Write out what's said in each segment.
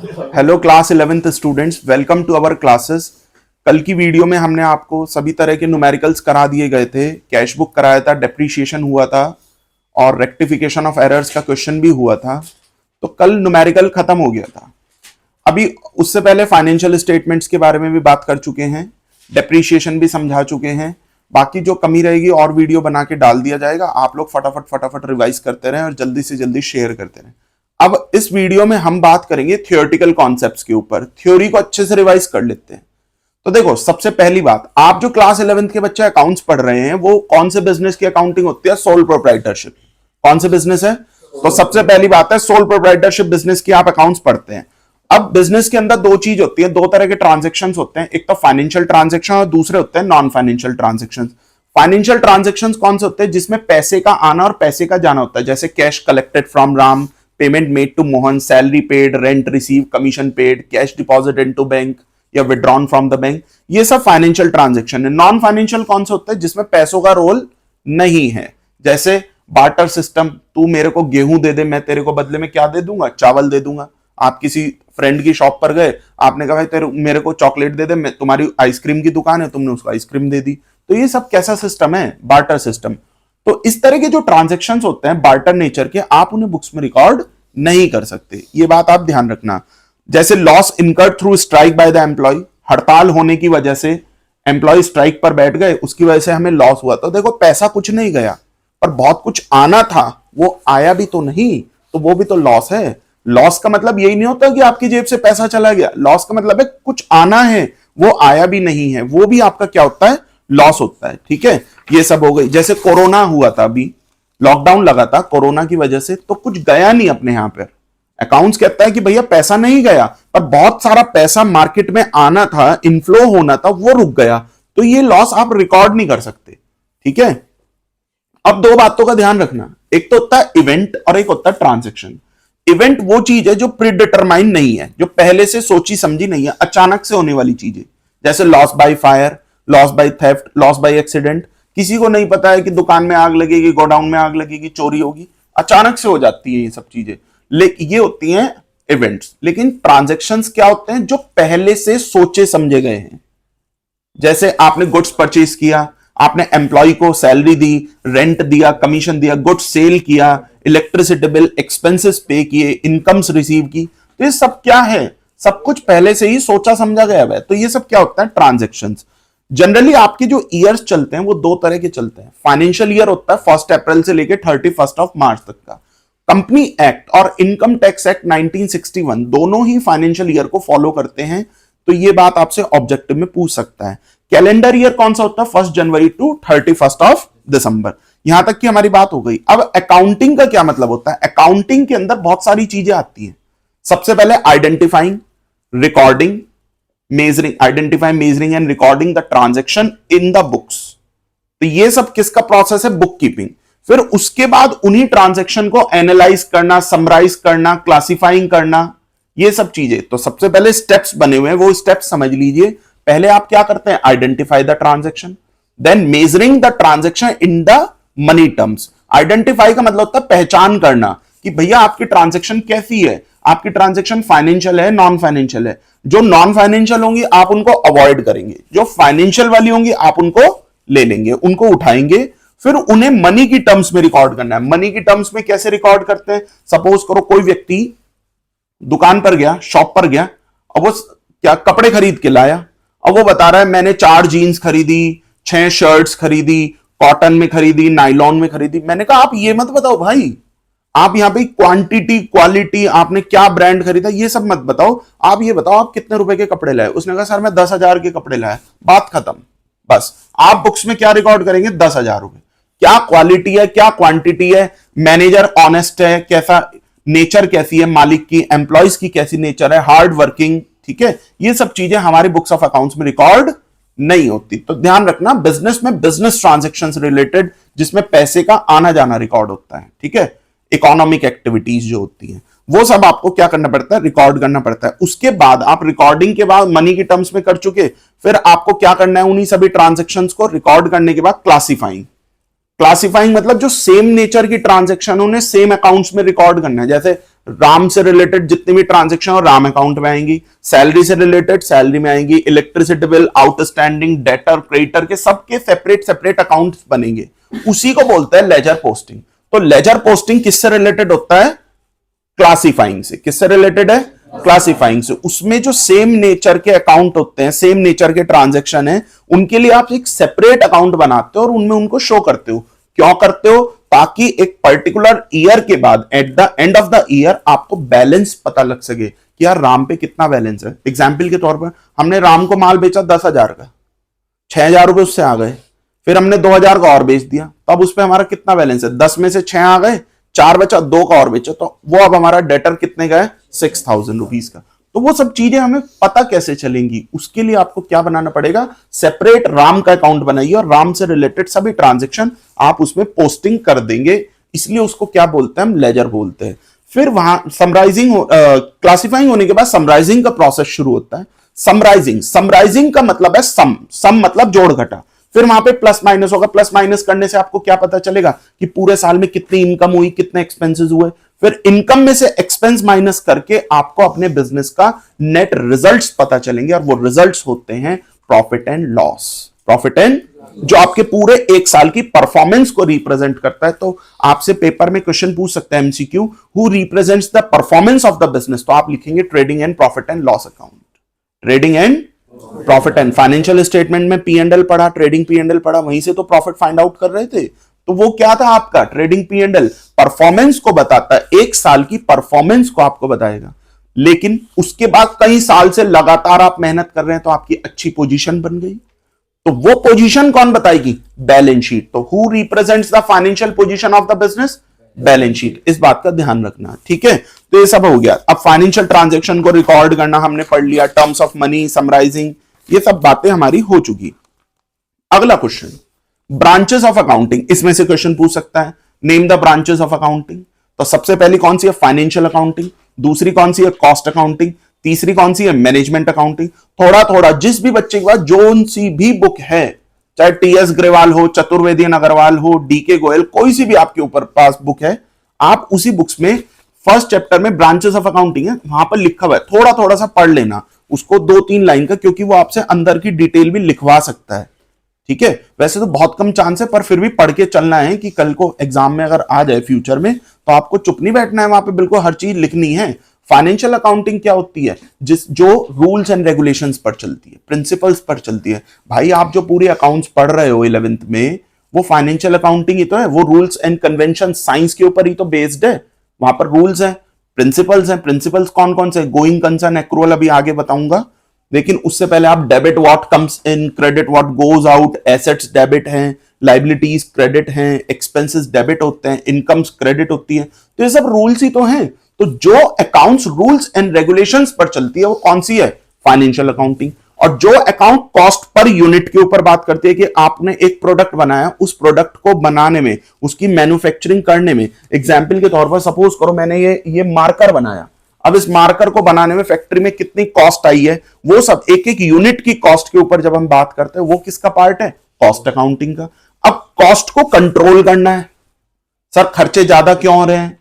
Hello class 11th students, welcome to our classes. कल की video में हमने आपको सभी तरह के न्यूमेरिकल्स करा दिए गए थे, कैश बुक कराया था, डेप्रीशिएशन हुआ था और रेक्टिफिकेशन ऑफ एरर्स का क्वेश्चन भी हुआ था। तो कल न्यूमेरिकल खत्म हो गया था। अभी उससे पहले फाइनेंशियल स्टेटमेंट्स के बारे में भी बात कर चुके हैं, डेप्रीशिएशन भी समझा चुके हैं। बाकी जो कमी रहेगी और वीडियो बना के डाल दिया जाएगा, आप लोग फटाफट फटाफट रिवाइज करते रहें और जल्दी से जल्दी शेयर करते रहें। अब इस वीडियो में हम बात करेंगे थियोरेटिकल कॉन्सेप्ट्स के ऊपर। थ्योरी को अच्छे से रिवाइज कर लेते हैं। तो देखो, सबसे पहली बात, आप जो क्लास 11th के बच्चे अकाउंट्स पढ़ रहे हैं, वो कौन से बिजनेस की अकाउंटिंग होती है? Sole proprietorship. कौन से बिजनेस है? तो सबसे पहली बात है, सोल प्रोप्राइटरशिप बिजनेस की आप अकाउंट्स पढ़ते हैं। अब बिजनेस के अंदर दो चीज होती है, दो तरह के ट्रांजेक्शन होते हैं, एक तो फाइनेंशियल ट्रांजेक्शन और दूसरे होते हैं non financial transaction. Financial transaction कौन से होते हैं? जिसमें पैसे का आना और पैसे का जाना होता है, जैसे cash collected from Ram, payment made to Mohan, salary paid, rent receive, commission paid, cash deposit into bank या विड्रॉन फ्रॉम द बैंक। ये सब फाइनेंशियल ट्रांजेक्शन है। नॉन फाइनेंशियल कौन से होते हैं? जिसमें पैसों का रोल नहीं है, जैसे बार्टर सिस्टम। तू मेरे को गेहूं दे दे, मैं तेरे को बदले में क्या दे दूंगा? चावल दे दूंगा। आप किसी फ्रेंड की शॉप पर गए, आपने कहा भाई तेरे मेरे को चॉकलेट दे दे, मैं तुम्हारी आइसक्रीम की दुकान है, तुमने उसको आइसक्रीम दे दी। तो ये सब कैसा सिस्टम है? Barter system. तो इस तरह के जो ट्रांजेक्शन्स होते हैं बार्टर नेचर के, आप उन्हें बुक्स में रिकॉर्ड नहीं कर सकते। ये बात आप ध्यान रखना। जैसे loss incurred through strike by the employee, हड़ताल होने की वजह से एम्प्लॉय स्ट्राइक पर बैठ गए, उसकी वजह से हमें लॉस हुआ। तो देखो, पैसा कुछ नहीं गया, पर बहुत कुछ आना था, वो आया भी तो नहीं, तो वो भी तो लॉस है। लॉस का मतलब यही नहीं होता कि आपकी जेब से पैसा चला गया। लॉस का मतलब है कुछ आना है, वो आया भी नहीं है, वो भी आपका क्या होता है? लॉस होता है। ठीक है, ये सब हो गई। जैसे कोरोना हुआ था, अभी लॉकडाउन लगा था कोरोना की वजह से, तो कुछ गया नहीं अपने यहां पर। अकाउंट्स कहता है कि भैया पैसा नहीं गया, पर बहुत सारा पैसा मार्केट में आना था, इनफ्लो होना था, वो रुक गया। तो ये लॉस आप रिकॉर्ड नहीं कर सकते। ठीक है, अब दो बातों का ध्यान रखना, एक तो होता है इवेंट और एक होता है ट्रांजेक्शन। इवेंट वो चीज है जो प्रीडिटरमाइन नहीं है, जो पहले से सोची समझी नहीं है, अचानक से होने वाली चीज है। जैसे loss by fire, loss by theft, loss by accident. किसी को नहीं पता है कि दुकान में आग लगेगी, गोडाउन में आग लगेगी, चोरी होगी, अचानक से हो जाती है ये सब चीजें। लेकिन ये होती हैं इवेंट्स। लेकिन ट्रांजेक्शन्स क्या होते हैं? जो पहले से सोचे समझे गए हैं। जैसे आपने गुड्स परचेज किया, आपने एम्प्लॉय को सैलरी दी, रेंट दिया, कमीशन दिया, गुड्स सेल किया, इलेक्ट्रिसिटी बिल, एक्सपेंसेस पे किए, इनकम्स रिसीव की। तो ये सब क्या है? सब कुछ पहले से ही सोचा समझा गया है। तो ये सब क्या होता है? ट्रांजेक्शन्स। जनरली आपके जो ईयर्स चलते हैं वो दो तरह के चलते हैं। फाइनेंशियल ईयर होता है 1 अप्रैल से लेकर 31 मार्च तक का। कंपनी एक्ट और इनकम टैक्स एक्ट 1961 दोनों ही फाइनेंशियल ईयर को फॉलो करते हैं। तो ये बात आपसे ऑब्जेक्टिव में पूछ सकता है। कैलेंडर ईयर कौन सा होता है? 1 जनवरी टू 31 दिसंबर। यहां तक की हमारी बात हो गई। अब अकाउंटिंग का क्या मतलब होता है? अकाउंटिंग के अंदर बहुत सारी चीजें आती हैं। सबसे पहले identifying, recording, measuring, identifying, measuring and recording the transaction in the books. तो ये सब किसका प्रोसेस है? Book keeping. फिर उसके बाद उन्हीं ट्रांजेक्शन को एनालाइज करना, समराइज करना, क्लासिफाइंग करना, ये सब चीजें। तो सबसे पहले स्टेप्स बने हुए हैं, वो स्टेप्स समझ लीजिए। पहले आप क्या करते हैं? Identify the transaction, then measuring the transaction in the money terms. Identify का मतलब होता है पहचान करना कि भैया आपकी ट्रांजेक्शन कैसी है, आपकी ट्रांजेक्शन फाइनेंशियल है, नॉन फाइनेंशियल है। जो नॉन फाइनेंशियल होंगी आप उनको अवॉइड करेंगे, जो फाइनेंशियल वाली होंगी आप उनको ले लेंगे, उनको उठाएंगे। फिर उन्हें मनी की टर्म्स में रिकॉर्ड करना है। मनी की टर्म्स में कैसे रिकॉर्ड करते हैं? सपोज करो कोई व्यक्ति दुकान पर गया, शॉप पर गया, अब वो क्या कपड़े खरीद के लाया। अब वो बता रहा है मैंने 4 जीन्स खरीदी, 6 शर्ट्स खरीदी, कॉटन में खरीदी, नाइलॉन में खरीदी। मैंने कहा आप ये मत बताओ भाई, आप यहां पे क्वांटिटी, क्वालिटी, आपने क्या ब्रांड खरीदा, ये सब मत बताओ। आप ये बताओ आप कितने रुपए के कपड़े लाए। उसने कहा सर मैं 10,000 के कपड़े लाए। बात खत्म। बस आप बुक्स में क्या रिकॉर्ड करेंगे? 10,000 रुपए। क्या क्वालिटी है, क्या क्वांटिटी है, मैनेजर ऑनेस्ट है, कैसा नेचर कैसी है मालिक की, एम्प्लॉयज की कैसी नेचर है, हार्ड वर्किंग। ठीक है, ये सब चीजें हमारी बुक्स ऑफ अकाउंट्स में रिकॉर्ड नहीं होती। तो ध्यान रखना, बिजनेस में बिजनेस ट्रांजेक्शन रिलेटेड जिसमें पैसे का आना जाना रिकॉर्ड होता है। ठीक है, इकोनॉमिक एक्टिविटीज जो होती हैं वो सब आपको क्या करना पड़ता है? रिकॉर्ड करना पड़ता है। उसके बाद आप रिकॉर्डिंग के बाद मनी की टर्म्स में कर चुके, फिर आपको क्या करना है? उन्हीं सभी ट्रांजेक्शन्स को रिकॉर्ड करने के बाद क्लासिफाइंग। क्लासिफाइंग मतलब जो सेम नेचर की ट्रांजेक्शन उन्हें सेम अकाउंट्स में रिकॉर्ड करना है। जैसे राम से रिलेटेड जितनी भी ट्रांजेक्शन हो राम अकाउंट में आएंगी, सैलरी से रिलेटेड सैलरी में आएंगी, electricity bill, outstanding, debtor, creditor के सबके सेपरेट सेपरेट अकाउंट्स बनेंगे। उसी को बोलते हैं लेजर पोस्टिंग। तो लेजर पोस्टिंग किससे रिलेटेड होता है? क्लासिफाइंग से। किससे रिलेटेड है? क्लासिफाइंग से। उसमें जो सेम नेचर के अकाउंट होते हैं, सेम नेचर के ट्रांजैक्शन है, उनके लिए आप एक सेपरेट अकाउंट बनाते हो और उनमें उनको शो करते हो। क्यों करते हो? ताकि एक पर्टिकुलर ईयर के बाद at the end of the year आपको बैलेंस पता लग सके कि यार राम पे कितना बैलेंस है। एग्जाम्पल के तौर पर हमने राम को माल बेचा 10,000 का, 6,000 रुपए उससे आ गए, फिर हमने 2,000 का और बेच दिया, तब उस पर हमारा कितना बैलेंस है? 10 में से 6 आ गए, 4 बचा, 2 का और बेचा, तो वो अब हमारा डेटर कितने का है? 6,000 रुपीज का। तो वो सब चीजें हमें पता कैसे चलेंगी? उसके लिए आपको क्या बनाना पड़ेगा? सेपरेट राम का अकाउंट बनाइए और राम से रिलेटेड सभी ट्रांजेक्शन आप उसमें पोस्टिंग कर देंगे। इसलिए उसको क्या बोलते हैं? हम लेजर बोलते हैं। फिर वहां समराइजिंग, क्लासिफाइंग होने के बाद समराइजिंग का प्रोसेस शुरू होता है। समराइजिंग का मतलब है सम मतलब जोड़ घटा। फिर वहां पे प्लस माइनस होगा। प्लस माइनस करने से आपको क्या पता चलेगा कि पूरे साल में कितनी इनकम हुई, कितने एक्सपेंसेस हुए। फिर इनकम में से एक्सपेंस माइनस करके आपको अपने बिजनेस का नेट रिजल्ट्स पता चलेंगे और वो रिजल्ट्स होते हैं profit and loss. Profit and, जो आपके पूरे एक साल की परफॉर्मेंस को रिप्रेजेंट करता है। तो आपसे पेपर में क्वेश्चन पूछ सकते हैं MCQ, who represents the performance of the business? तो आप लिखेंगे trading and profit and loss account. Trading and profit and financial statement में पी एंड एल पढ़ा, ट्रेडिंग पी एंड एल पढ़ा, वहीं से तो प्रॉफिट फाइंड आउट कर रहे थे। तो वो क्या था आपका? Trading P and L performance को बताता है, एक साल की परफॉर्मेंस को आपको बताएगा। लेकिन उसके बाद कई साल से लगातार आप मेहनत कर रहे हैं तो आपकी अच्छी पोजीशन बन गई, तो वो पोजीशन कौन बताएगी? Balance sheet. तो who represents the financial position of the business? Balance sheet. इस बात का ध्यान रखना, ठीक है। तो ये सब हो गया। अब फाइनेंशियल ट्रांजैक्शन को रिकॉर्ड करना हमने पढ़ लिया, टर्म्स ऑफ मनी, समराइजिंग, ये सब बातें हमारी हो चुकी। अगला क्वेश्चन, ब्रांचेस ऑफ अकाउंटिंग। इसमें से क्वेश्चन पूछ सकता है, name the branches of accounting. तो सबसे पहली कौन सी है? Financial accounting. दूसरी कौन सी है? Cost accounting. तीसरी कौन सी है? Management accounting. थोड़ा थोड़ा जिस भी बच्चे के पास जो सी भी बुक है, चाहे टीएस ग्रेवाल हो, चतुर्वेदी अग्रवाल हो, डीके गोयल, कोई सी भी आपके ऊपर पास बुक है, आप उसी बुक्स में फर्स्ट चैप्टर में ब्रांचेस ऑफ अकाउंटिंग है, वहां पर लिखा हुआ है, थोड़ा थोड़ा सा पढ़ लेना उसको, 2-3 लाइन का, क्योंकि वो आपसे अंदर की डिटेल भी लिखवा सकता है, ठीक है। वैसे तो बहुत कम चांस है, पर फिर भी पढ़ के चलना है कि कल को एग्जाम में अगर आ जाए फ्यूचर में तो आपको चुप नहीं बैठना है, वहां पे बिल्कुल हर चीज लिखनी है। फाइनेंशियल अकाउंटिंग क्या होती है? जो रूल्स एंड रेगुलेशंस पर चलती है, प्रिंसिपल्स पर चलती है। भाई आप जो पूरे अकाउंट्स पढ़ रहे हो 11th में, वो फाइनेंशियल अकाउंटिंग ही तो है, वो रूल्स एंड कन्वेंशन साइंस के ऊपर ही तो बेस्ड है। वहां पर रूल्स हैं, प्रिंसिपल्स हैं। प्रिंसिपल्स कौन कौन से? गोइंग कंसर्न, एक्रूअल अभी आगे बताऊंगा, लेकिन उससे पहले आप debit what comes in, credit what goes out, assets debit हैं, लाइबिलिटीज क्रेडिट हैं, एक्सपेंसेस डेबिट होते हैं, इनकम्स क्रेडिट होती है। तो ये सब रूल्स ही तो हैं। तो जो अकाउंट्स रूल्स एंड रेगुलेशंस पर चलती है वो कौन सी है? Financial accounting. और जो अकाउंट कॉस्ट पर यूनिट के ऊपर बात करती है कि आपने एक प्रोडक्ट बनाया, उस प्रोडक्ट को बनाने में, उसकी मैन्युफैक्चरिंग करने में, एग्जाम्पल के तौर पर सपोज करो मैंने ये मार्कर बनाया, अब इस मार्कर को बनाने में फैक्ट्री में कितनी कॉस्ट आई है, वो सब एक एक यूनिट की कॉस्ट के ऊपर जब हम बात करते हैं, वो किसका पार्ट है? कॉस्ट अकाउंटिंग का। अब कॉस्ट को कंट्रोल करना है, सर खर्चे ज्यादा क्यों हो रहे हैं,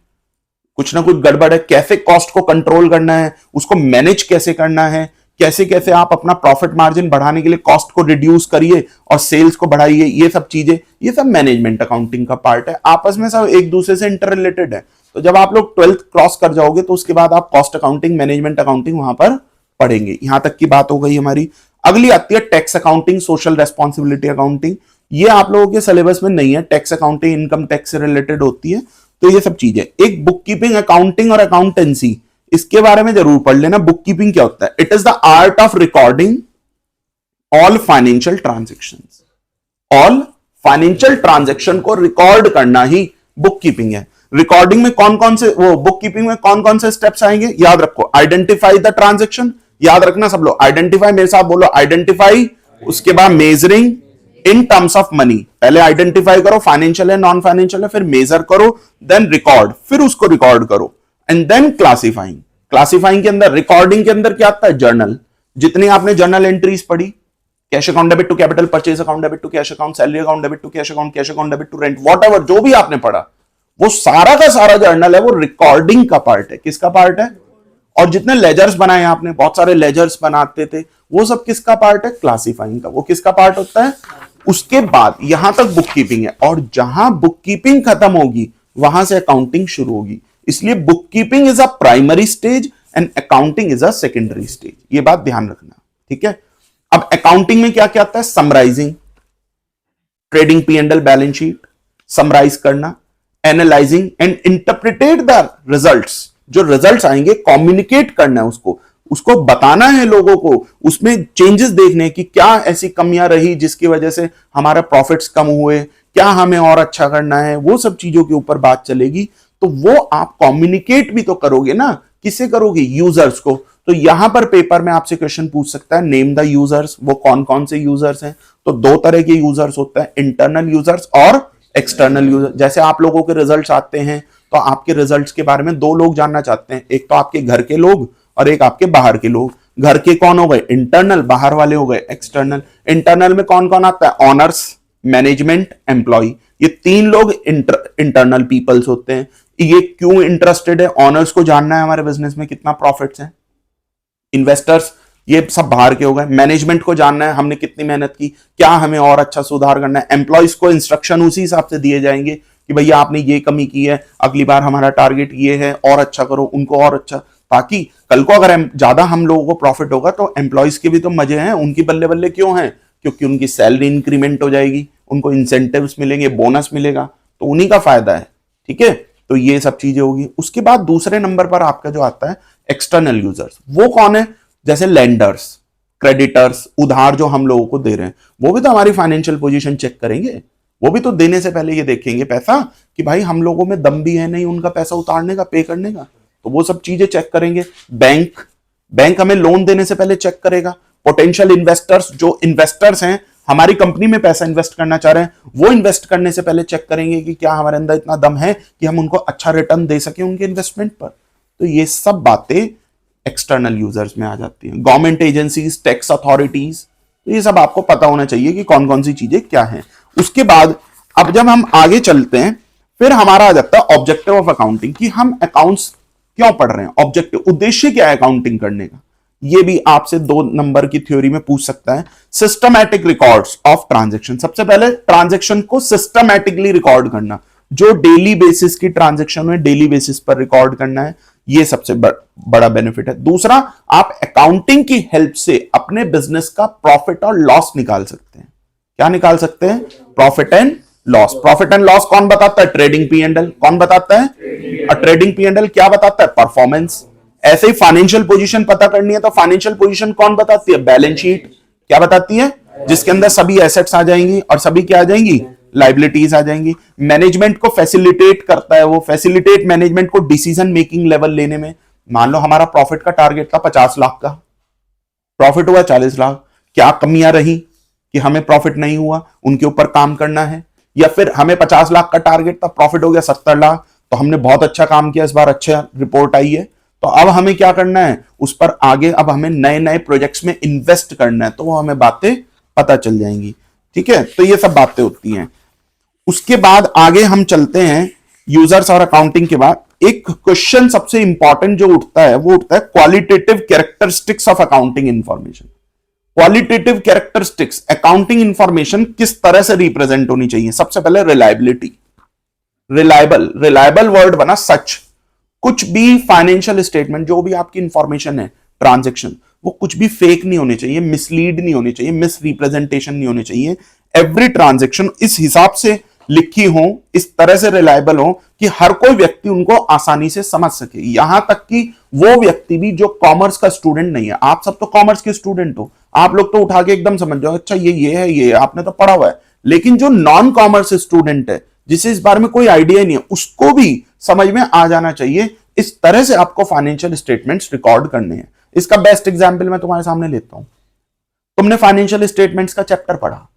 कुछ ना कुछ गड़बड़ है, कैसे कॉस्ट को कंट्रोल करना है, उसको मैनेज कैसे करना है, कैसे कैसे आप अपना प्रॉफिट मार्जिन बढ़ाने के लिए कॉस्ट को रिड्यूस करिए और सेल्स को बढ़ाइए, ये सब चीजें, ये सब मैनेजमेंट अकाउंटिंग का पार्ट है। आपस में सब एक दूसरे से इंटर रिलेटेड है। तो जब आप लोग 12th क्रॉस कर जाओगे तो उसके बाद आप कॉस्ट अकाउंटिंग, मैनेजमेंट अकाउंटिंग वहां पर पढ़ेंगे। यहां तक की बात हो गई हमारी। अगली आती है tax accounting, social responsibility accounting. ये आप लोगों के सिलेबस में नहीं है। टैक्स अकाउंटिंग इनकम टैक्स से रिलेटेड होती है। तो ये सब चीजें, एक बुक कीपिंग, अकाउंटिंग और अकाउंटेंसी, इसके बारे में जरूर पढ़ लेना। बुक कीपिंग क्या होता है? It is the art of recording all financial transactions. All financial transaction को रिकॉर्ड करना ही बुक कीपिंग है। रिकॉर्डिंग में कौन कौन से, वो बुक कीपिंग में कौन कौन से स्टेप्स आएंगे याद रखो। आइडेंटिफाई द ट्रांजेक्शन, याद रखना सब लोग। आइडेंटिफाई, मेरे साथ बोलो आइडेंटिफाई। उसके बाद measuring in terms of money, पहले आइडेंटिफाई करो फाइनेंशियल है नॉन फाइनेंशियल है, फिर मेजर करो, देन रिकॉर्ड, फिर उसको रिकॉर्ड करो, एंड देन क्लासिफाइंग। क्लासिफाइंग के अंदर, रिकॉर्डिंग के अंदर क्या आता है? जर्नल। जितनी आपने जर्नल एंट्रीज पढ़ी, cash account debit to capital, purchase account debit to cash account, salary account debit to cash account debit to rent, whatever जो भी आपने पढ़ा, वो सारा का सारा जर्नल है वो रिकॉर्डिंग का पार्ट है। किसका पार्ट है? और जितने लेजर्स बनाए आपने, बहुत सारे लेजर्स बनाते थे, वो सब किसका पार्ट है? क्लासिफाइंग का। वो किसका पार्ट होता है? उसके बाद यहां तक बुक कीपिंग है, और जहां बुक कीपिंग खत्म होगी वहां से अकाउंटिंग शुरू होगी। इसलिए book keeping is a primary stage and accounting is a secondary stage. ये बात ध्यान रखना, ठीक है। अब अकाउंटिंग में क्या क्या आता है? Summarising, trading P and L balance sheet summarise करना, analysing and interpret the results. जो रिजल्ट्स आएंगे कम्युनिकेट करना है, उसको बताना है लोगों को, उसमें चेंजेस देखने की क्या ऐसी कमियां रही जिसकी वजह से हमारा प्रॉफिट्स कम हुए, क्या हमें और अच्छा करना है, वो सब चीजों के ऊपर बात चलेगी। तो वो आप कम्युनिकेट भी तो करोगे ना, किससे करोगे? यूजर्स को। तो यहां पर पेपर में आपसे क्वेश्चन पूछ सकता है, नेम द यूजर्स। वो कौन कौन से यूजर्स हैं? तो दो तरह के यूजर्स होते हैं, इंटरनल यूजर्स और एक्सटर्नल यूजर। जैसे आप लोगों के रिजल्ट्स आते हैं तो आपके रिजल्ट्स के बारे में दो लोग जानना चाहते हैं, एक तो आपके घर के लोग और एक आपके बाहर के लोग। घर के कौन हो गए? इंटरनल। बाहर वाले हो गए एक्सटर्नल। इंटरनल में कौन कौन आता है? Owners, management, employee. ये तीन लोग इंटरनल पीपल्स होते हैं। ये क्यों इंटरेस्टेड है? ऑनर्स को जानना है हमारे बिजनेस में कितना प्रॉफिट्स है। इन्वेस्टर्स ये सब बाहर के हो गए। मैनेजमेंट को जानना है हमने कितनी मेहनत की, क्या हमें और अच्छा सुधार करना है। एम्प्लॉयज को इंस्ट्रक्शन उसी हिसाब से दिए जाएंगे कि भैया आपने ये कमी की है, अगली बार हमारा टारगेट ये है, और अच्छा करो, उनको और अच्छा, ताकि कल को अगर ज्यादा हम लोगों को प्रॉफिट होगा तो एम्प्लॉयज के भी तो मजे हैं। उनकी बल्ले बल्ले क्यों है? क्योंकि उनकी सैलरी इंक्रीमेंट हो जाएगी, उनको इंसेंटिव्स मिलेंगे, बोनस मिलेगा, तो उन्हीं का फायदा है, ठीक है। तो ये सब चीजें होगी। उसके बाद दूसरे नंबर पर आपका जो आता है एक्सटर्नल यूजर्स। वो कौन है? जैसे लेंडर्स, क्रेडिटर्स, उधार जो हम लोगों को दे रहे हैं, वो भी तो हमारी फाइनेंशियल पोजीशन चेक करेंगे। वो भी तो देने से पहले ये देखेंगे पैसा कि भाई हम लोगों में दम भी है नहीं उनका पैसा उतारने का, पे करने का। तो वो सब चीजें चेक करेंगे। बैंक हमें लोन देने से पहले चेक करेगा। पोटेंशियल इन्वेस्टर्स, जो इन्वेस्टर्स हैं हमारी कंपनी में पैसा इन्वेस्ट करना चाह रहे हैं, वो इन्वेस्ट करने से पहले चेक करेंगे कि क्या हमारे अंदर इतना दम है कि हम उनको अच्छा रिटर्न दे सके उनके इन्वेस्टमेंट पर। तो ये सब बातें एक्सटर्नल यूजर्स में आ जाती हैं। गवर्नमेंट एजेंसीज, टैक्स अथॉरिटीज, तो ये सब आपको पता होना चाहिए कि कौन कौन सी चीजें क्या हैं। उसके बाद अब जब हम आगे चलते हैं फिर हमारा आ जाता है ऑब्जेक्टिव ऑफ अकाउंटिंग, कि हम अकाउंट्स क्यों पढ़ रहे हैं, ऑब्जेक्टिव, उद्देश्य क्या है अकाउंटिंग करने का। ये भी आपसे 2 नंबर की थ्योरी में पूछ सकता है। सिस्टमैटिक रिकॉर्ड्स ऑफ ट्रांजैक्शन, सबसे पहले ट्रांजैक्शन को सिस्टमैटिकली रिकॉर्ड करना, जो डेली बेसिस की ट्रांजैक्शन है डेली बेसिस पर रिकॉर्ड करना है, ये सबसे बड़ा बेनिफिट है। दूसरा, आप अकाउंटिंग की हेल्प से अपने बिजनेस का प्रॉफिट और लॉस निकाल सकते हैं। क्या निकाल सकते हैं? Profit and loss. Profit and loss कौन बताता है? Trading P and L. कौन बताता है? ट्रेडिंग पी एंड एल क्या बताता है? परफॉर्मेंस। ऐसे ही फाइनेंशियल पोजीशन पता करनी है तो फाइनेंशियल पोजीशन कौन बताती है? Balance sheet. क्या बताती है? जिसके अंदर सभी एसेट्स आ जाएंगी और सभी क्या आ जाएंगी? लाइबिलिटीज आ जाएंगी। मैनेजमेंट को फैसिलिटेट करता है, वो फैसिलिटेट मैनेजमेंट को डिसीजन मेकिंग लेवल लेने में। मान लो हमारा प्रॉफिट का टारगेट था 50 लाख का, प्रॉफिट हुआ 40 लाख, क्या कमियां रही कि हमें प्रॉफिट नहीं हुआ, उनके ऊपर काम करना है। या फिर हमें 50 लाख का टारगेट था, प्रॉफिट हो गया 70 लाख, तो हमने बहुत अच्छा काम किया, इस बार अच्छा रिपोर्ट आई है, तो अब हमें क्या करना है? उस पर आगे अब हमें नए नए प्रोजेक्ट्स में इन्वेस्ट करना है, तो वो हमें बातें पता चल जाएंगी, ठीक है। तो ये सब बातें होती हैं। उसके बाद आगे हम चलते हैं यूजर्स और अकाउंटिंग के बाद एक क्वेश्चन सबसे इंपॉर्टेंट जो उठता है वो उठता है qualitative characteristics of accounting information. Qualitative characteristics, accounting information किस तरह से रिप्रेजेंट होनी चाहिए। सबसे पहले रिलायबिलिटी, रिलायबल वर्ड बना सच। कुछ भी फाइनेंशियल स्टेटमेंट, जो भी आपकी इंफॉर्मेशन है, ट्रांजैक्शन, वो कुछ भी फेक नहीं होने चाहिए, मिसलीड नहीं होने चाहिए, मिस रिप्रेजेंटेशन नहीं होने चाहिए। एवरी ट्रांजैक्शन इस हिसाब से लिखी हो, इस तरह से रिलायबल हो कि हर कोई व्यक्ति उनको आसानी से समझ सके। यहां तक कि वो व्यक्ति भी जो कॉमर्स का स्टूडेंट नहीं है, आप सब तो कॉमर्स के स्टूडेंट हो, आप लोग तो उठा के एकदम समझ जाओ, अच्छा ये है, ये आपने तो पढ़ा हुआ है। लेकिन जो नॉन कॉमर्स स्टूडेंट है, जिसे इस बारे में कोई आइडिया नहीं है, उसको भी समझ में आ जाना चाहिए। इस तरह से आपको फाइनेंशियल स्टेटमेंट्स रिकॉर्ड करने हैं। इसका बेस्ट एग्जांपल मैं तुम्हारे सामने लेता हूं। तुमने फाइनेंशियल स्टेटमेंट्स का चैप्टर पढ़ा,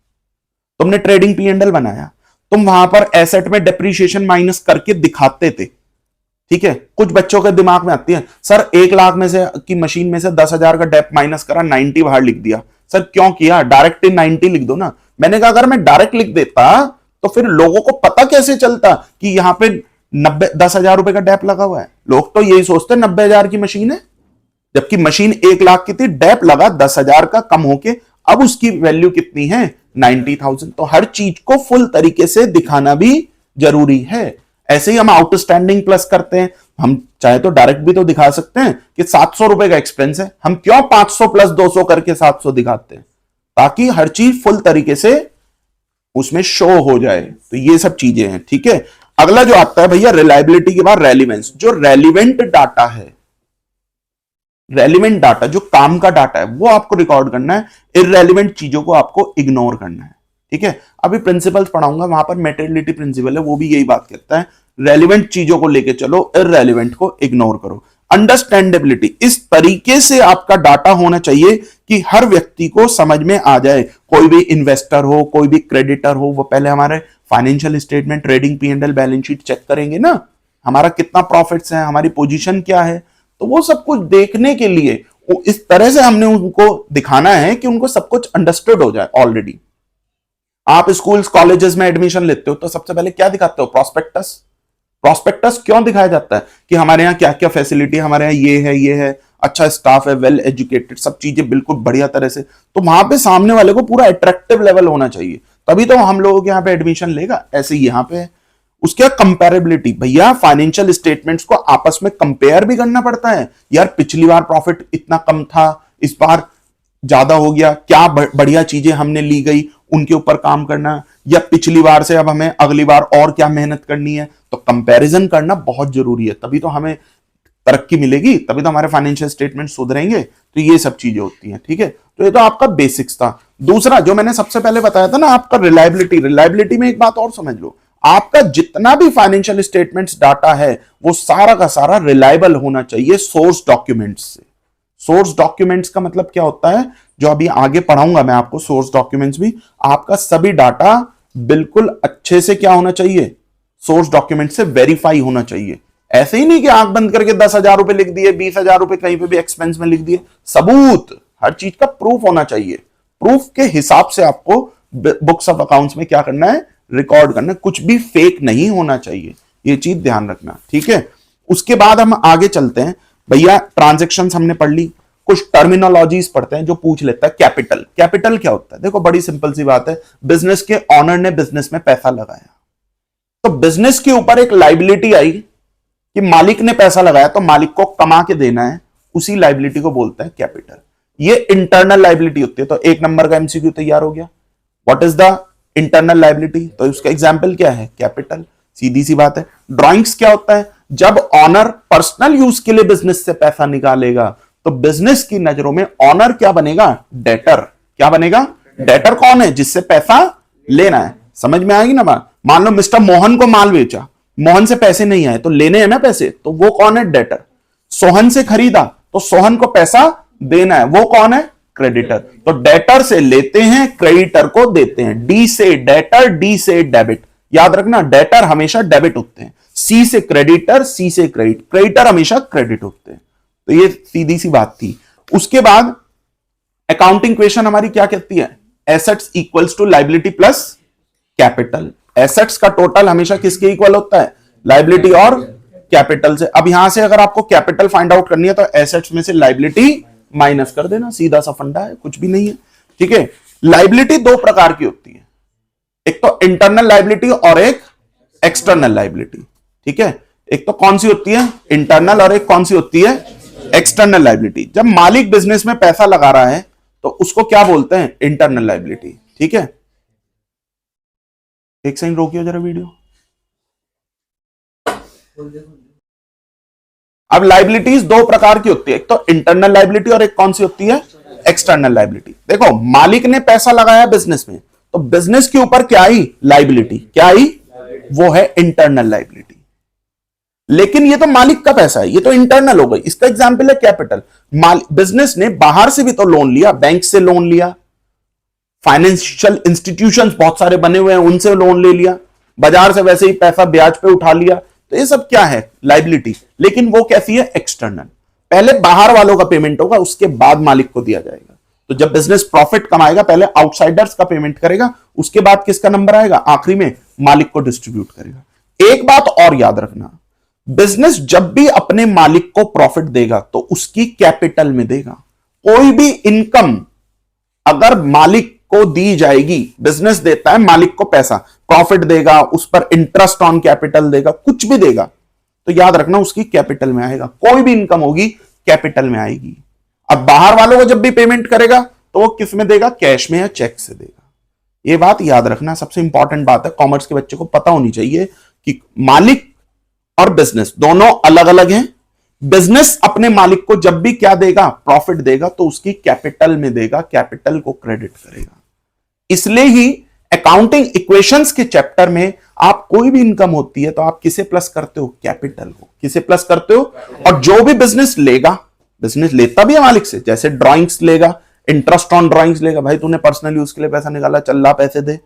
तुमने ट्रेडिंग पी एंड एल बनाया, तुम वहां पर एसेट में डेप्रीशिएशन माइनस करके दिखाते थे, ठीक है। कुछ बच्चों के दिमाग में आती है, सर 1 लाख में से की मशीन में से 10,000 का डेप माइनस करा, 90 बाहर लिख दिया। सर क्यों किया? डायरेक्ट 90 लिख दो ना। मैंने कहा अगर मैं डायरेक्ट लिख देता तो फिर लोगों को पता कैसे चलता कि यहां पे 10,000 रुपए का डेप लगा हुआ है। लोग तो यही सोचते हैं 90,000 की मशीन है, जबकि मशीन 1 लाख की थी, डेप लगा 10,000 का कम होके अब उसकी वैल्यू कितनी है 90,000। तो हर चीज को फुल तरीके से दिखाना भी जरूरी है। ऐसे ही हम आउटस्टैंडिंग प्लस करते हैं, हम चाहे तो डायरेक्ट भी तो दिखा सकते हैं कि 700 रुपए का एक्सपेंस है, हम क्यों 500 प्लस 200 करके 700 दिखाते हैं, ताकि हर चीज फुल तरीके से उसमें शो हो जाए। तो ये सब चीजें हैं, ठीक है। अगला जो आता है भैया रिलायबिलिटी के बाद रेलिवेंस। जो रेलिवेंट डाटा है, रेलिवेंट डाटा जो काम का डाटा है वो आपको रिकॉर्ड करना है, इररेलिवेंट चीजों को आपको इग्नोर करना है, ठीक है। अभी प्रिंसिपल्स पढ़ाऊंगा, वहां पर मेटेरियलिटी प्रिंसिपल है, वो भी यही बात कहता है, रेलिवेंट चीजों को लेके चलो, इररेलिवेंट को इग्नोर करो। अंडरस्टैंडेबिलिटी, इस तरीके से आपका डाटा होना चाहिए कि हर व्यक्ति को समझ में आ जाए। कोई भी इन्वेस्टर हो, कोई भी क्रेडिटर हो, वो पहले हमारे financial statement, trading P&L, balance sheet check करेंगे ना, हमारा कितना प्रॉफिट्स है, हमारी पोजीशन क्या है। तो वो सब कुछ देखने के लिए इस तरह से हमने उनको दिखाना है कि उनको सब कुछ अंडरस्टूड हो जाए ऑलरेडी। आप स्कूल्स कॉलेजेस में एडमिशन लेते हो तो सबसे पहले क्या दिखाते हो, प्रॉस्पेक्टस। प्रॉस्पेक्टस क्यों दिखाया जाता है कि हमारे यहाँ क्या क्या फैसिलिटी, हमारे यहाँ ये है, अच्छा स्टाफ है, वेल एजुकेटेड, सब चीजें बिल्कुल बढ़िया तरह से। तो वहां पे सामने वाले को पूरा अट्रैक्टिव लेवल होना चाहिए, तभी तो हम लोगों के यहाँ पे एडमिशन लेगा। ऐसे ही यहाँ पे है। उसके कंपैरेबिलिटी, भैया फाइनेंशियल स्टेटमेंट्स को आपस में कंपेयर भी करना पड़ता है। यार पिछली बार प्रॉफिट इतना कम था, इस बार ज्यादा हो गया, क्या बढ़िया चीजें हमने ली गई, उनके ऊपर काम करना, या पिछली बार से अब हमें अगली बार और क्या मेहनत करनी है। तो कंपैरिजन करना बहुत जरूरी है, तभी तो हमें तरक्की मिलेगी, तभी तो हमारे फाइनेंशियल स्टेटमेंट सुधरेंगे। तो ये सब चीजें होती हैं, ठीक है। तो ये तो आपका बेसिक्स था। दूसरा जो मैंने सबसे पहले बताया था ना आपका रिलायबिलिटी, रिलायबिलिटी में एक बात और समझ लो, आपका जितना भी फाइनेंशियल स्टेटमेंट्स डाटा है वो सारा का सारा रिलायबल होना चाहिए सोर्स डॉक्यूमेंट्स से। सोर्स डॉक्यूमेंट्स का मतलब क्या होता है, जो अभी आगे पढ़ाऊंगा मैं आपको, सोर्स डॉक्यूमेंट्स भी आपका सभी डाटा बिल्कुल अच्छे से क्या होना चाहिए, सोर्स डॉक्यूमेंट से वेरीफाई होना चाहिए। ऐसे ही नहीं कि आंख बंद करके 10,000 रुपए लिख दिए, 20,000 रुपए कहीं पे भी एक्सपेंस में लिख दिए। सबूत, हर चीज का प्रूफ होना चाहिए। प्रूफ के हिसाब से आपको बुक्स ऑफ अकाउंट्स में क्या करना है, रिकॉर्ड करना, कुछ भी फेक नहीं होना चाहिए, ये चीज ध्यान रखना, ठीक है। उसके बाद हम आगे चलते हैं। भैया ट्रांजैक्शंस हमने पढ़ ली, कुछ टर्मिनोलॉजीज पढ़ते हैं जो पूछ लेता है। कैपिटल, कैपिटल क्या होता है, देखो बड़ी सिंपल सी बात है, बिजनेस के ऑनर ने बिजनेस में पैसा लगाया, तो बिजनेस के ऊपर एक लाइबिलिटी आई कि मालिक ने पैसा लगाया तो मालिक को कमा के देना है, उसी लाइबिलिटी को बोलते हैं कैपिटल। ये इंटरनल लाइबिलिटी होती है। तो 1 नंबर का एमसीक्यू तैयार हो गया, what is the internal liability, तो उसका एग्जाम्पल क्या है, कैपिटल, सीधी सी बात है। ड्रॉइंग्स क्या होता है, जब ऑनर पर्सनल यूज के लिए बिजनेस से पैसा निकालेगा तो बिजनेस की नजरों में ऑनर क्या बनेगा, डेटर। क्या बनेगा, डेटर कौन है, जिससे पैसा लेना है। समझ में आएगी ना बात। मान लो मिस्टर मोहन को माल बेचा, मोहन से पैसे नहीं आए तो लेने हैं ना पैसे, तो वो कौन है, डेटर। सोहन से खरीदा तो सोहन को पैसा देना है, वो कौन है, क्रेडिटर। तो डेटर से लेते हैं, क्रेडिटर को देते हैं। डी से डेटर, डी से डेबिट। याद रखना, डेटर हमेशा डेबिट होते हैं, सी से क्रेडिटर, सी से क्रेडिट, क्रेडिटर हमेशा क्रेडिट होते हैं। तो ये सीधी सी बात थी। उसके बाद अकाउंटिंग क्वेश्चन हमारी क्या कहती है, assets equals to liability plus capital. Assets का टोटल हमेशा किसके इक्वल होता है, लाइबिलिटी और कैपिटल से। अब यहां से अगर आपको कैपिटल फाइंड आउट करनी है तो एसेट्स में से लाइबिलिटी माइनस कर देना, सीधा सा फंडा है, कुछ भी नहीं है, ठीक है। लाइबिलिटी 2 प्रकार की होती है, एक तो इंटरनल लाइबिलिटी और एक एक्सटर्नल लाइबिलिटी, ठीक है। एक तो कौन सी होती है, इंटरनल, और एक कौन सी होती है, एक्सटर्नल लाइबिलिटी। जब मालिक बिजनेस में पैसा लगा रहा है तो उसको क्या बोलते हैं, इंटरनल लाइबिलिटी, ठीक है। एक सेकंड रोकियो जरा वीडियो। अब लाइबिलिटीज 2 प्रकार की होती है, एक तो इंटरनल लाइबिलिटी और एक कौन सी होती है, एक्सटर्नल लाइबिलिटी। देखो मालिक ने पैसा लगाया बिजनेस में तो बिजनेस के ऊपर क्या आई, लाइबिलिटी, क्या आई, वो है इंटरनल लाइबिलिटी। लेकिन ये तो मालिक का पैसा है, ये तो इंटरनल हो गई। इसका एग्जांपल है कैपिटल। बिजनेस ने बाहर से भी तो लोन लिया, बैंक से लोन लिया, फाइनेंशियल इंस्टीट्यूशंस बहुत सारे बने हुए हैं उनसे लोन ले लिया, बाजार से वैसे ही पैसा ब्याज पे उठा लिया, तो ये सब क्या है, लाइबिलिटी। लेकिन वो कैसी है, एक्सटर्नल। पहले बाहर वालों का पेमेंट होगा, उसके बाद मालिक को दिया जाएगा। तो जब बिजनेस प्रॉफिट कमाएगा पहले आउटसाइडर्स का पेमेंट करेगा, उसके बाद किसका नंबर आएगा, आखिरी में मालिक को डिस्ट्रीब्यूट करेगा। एक बात और याद रखना, बिजनेस जब भी अपने मालिक को प्रॉफिट देगा तो उसकी कैपिटल में देगा। कोई भी इनकम अगर मालिक को दी जाएगी, बिजनेस देता है मालिक को पैसा, प्रॉफिट देगा, उस पर इंटरेस्ट ऑन कैपिटल देगा, कुछ भी देगा, तो याद रखना उसकी कैपिटल में आएगा। कोई भी इनकम होगी कैपिटल में आएगी। अब बाहर वालों को जब भी पेमेंट करेगा तो वो किस में देगा, कैश में या चेक से देगा। ये बात याद रखना, सबसे इंपॉर्टेंट बात है, कॉमर्स के बच्चे को पता होनी चाहिए कि मालिक और बिजनेस दोनों अलग अलग हैं। बिजनेस अपने मालिक को जब भी क्या देगा, प्रॉफिट देगा, तो उसकी कैपिटल में देगा, कैपिटल को क्रेडिट करेगा। इसलिए ही अकाउंटिंग इक्वेशंस के चैप्टर में आप कोई भी इनकम होती है तो आप किसे प्लस करते हो, कैपिटल को। किसे प्लस करते हो? और जो भी बिजनेस लेगा, बिजनेस लेता भी है मालिक से, जैसे ड्राइंग्स लेगा, इंटरेस्ट ऑन ड्राइंग्स लेगा, भाई तूने पर्सनल यूज के लिए पैसा निकाला, चल ला पैसे दे,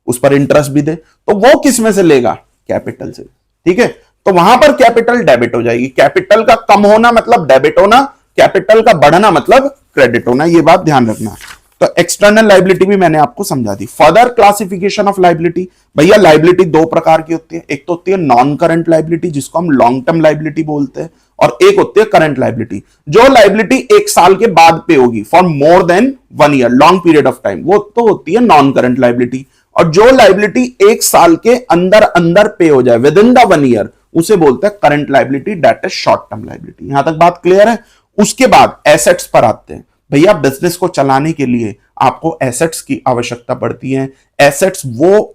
उस पर इंटरेस्ट भी दे, तो वो किस में से लेगा, कैपिटल से। ठीक है, तो वहां पर कैपिटल डेबिट हो जाएगी। कैपिटल का कम होना मतलब डेबिट होना, कैपिटल का बढ़ना मतलब क्रेडिट होना, ये बात ध्यान रखना। तो एक्सटर्नल लायबिलिटी भी मैंने आपको समझा दी। फर्दर क्लासिफिकेशन ऑफ लायबिलिटी, भैया लायबिलिटी दो प्रकार की होती है, एक तो होती है नॉन करंट लायबिलिटी जिसको हम लॉन्ग टर्म लायबिलिटी बोलते हैं, और एक होती है करंट लायबिलिटी। जो लायबिलिटी एक साल के बाद पे होगी for more than 1 year, long period of time, वो तो होती है नॉन करंट लायबिलिटी। और जो लायबिलिटी एक साल के अंदर अंदर पे हो जाए, विद इन द 1 ईयर, उसे बोलते हैं current liability, that is short term liability. यहां तक बात क्लियर है? उसके बाद एसेट्स पर आते हैं। भैया बिजनेस को चलाने के लिए आपको एसेट्स की आवश्यकता पड़ती है। एसेट्स वो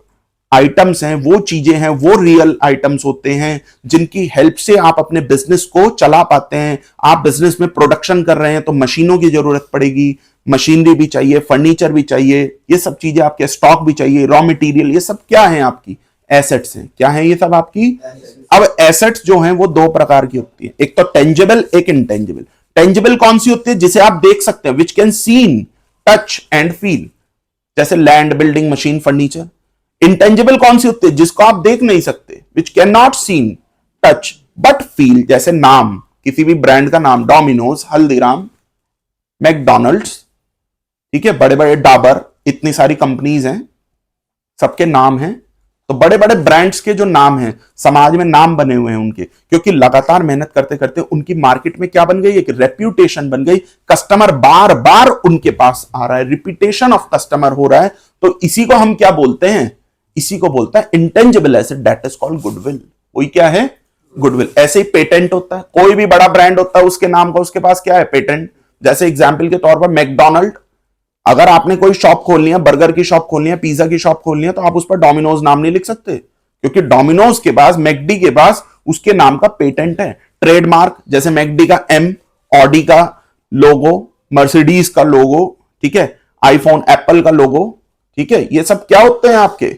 आइटम्स हैं, वो चीजें हैं, वो रियल आइटम्स होते हैं जिनकी हेल्प से आप अपने बिजनेस को चला पाते हैं। आप बिजनेस में प्रोडक्शन कर रहे हैं तो मशीनों की जरूरत पड़ेगी, मशीनरी भी चाहिए, फर्नीचर भी चाहिए, ये सब चीजें आपके, स्टॉक भी चाहिए, रॉ मटेरियल, ये सब क्या है आपकी एसेट्स हैं। क्या है ये सब आपकी? अब एसेट्स जो हैं वो दो प्रकार की होती है, एक तो टेंजिबल, एक इंटेंजिबल। टेंजिबल कौन सी होती है? जिसे आप देख सकते हैं, which can seen, touch and feel, जैसे land, building, machine, furniture. Intangible कौन सी होती है? जिसको आप देख नहीं सकते, which can not seen, touch but feel, जैसे नाम, किसी भी ब्रांड का नाम, डोमिनोज, हल्दीराम, मैकडॉनल्ड्स, ठीक है, बड़े बड़े डाबर, इतनी सारी कंपनीज हैं, सबके नाम हैं। तो बड़े बड़े ब्रांड्स के जो नाम हैं, समाज में नाम बने हुए हैं उनके, क्योंकि लगातार मेहनत करते करते उनकी मार्केट में क्या बन गई, एक रेप्यूटेशन बन गई, कस्टमर बार बार उनके पास आ रहा है, रिपीटेशन ऑफ कस्टमर हो रहा है। तो इसी को हम क्या बोलते हैं? इसी को बोलता है intangible asset, that is called goodwill. वही क्या है? गुडविल। ऐसे ही पेटेंट होता है, कोई भी बड़ा ब्रांड होता है उसके नाम का उसके पास क्या है? पेटेंट। जैसे एग्जाम्पल के तौर पर मैकडॉनल्ड, अगर आपने कोई शॉप खोलनी है, बर्गर की शॉप खोलनी है, पिज्जा की शॉप खोलनी है, तो आप उस पर डोमिनोज नाम नहीं लिख सकते, क्योंकि डोमिनोज के पास, मैकडी के पास उसके नाम का पेटेंट है, ट्रेडमार्क। जैसे मैकडी का एम, ऑडी का लोगो, मर्सिडीज का लोगो, ठीक है, आईफोन, एप्पल का लोगो, ठीक है, ये सब क्या होते हैं? आपके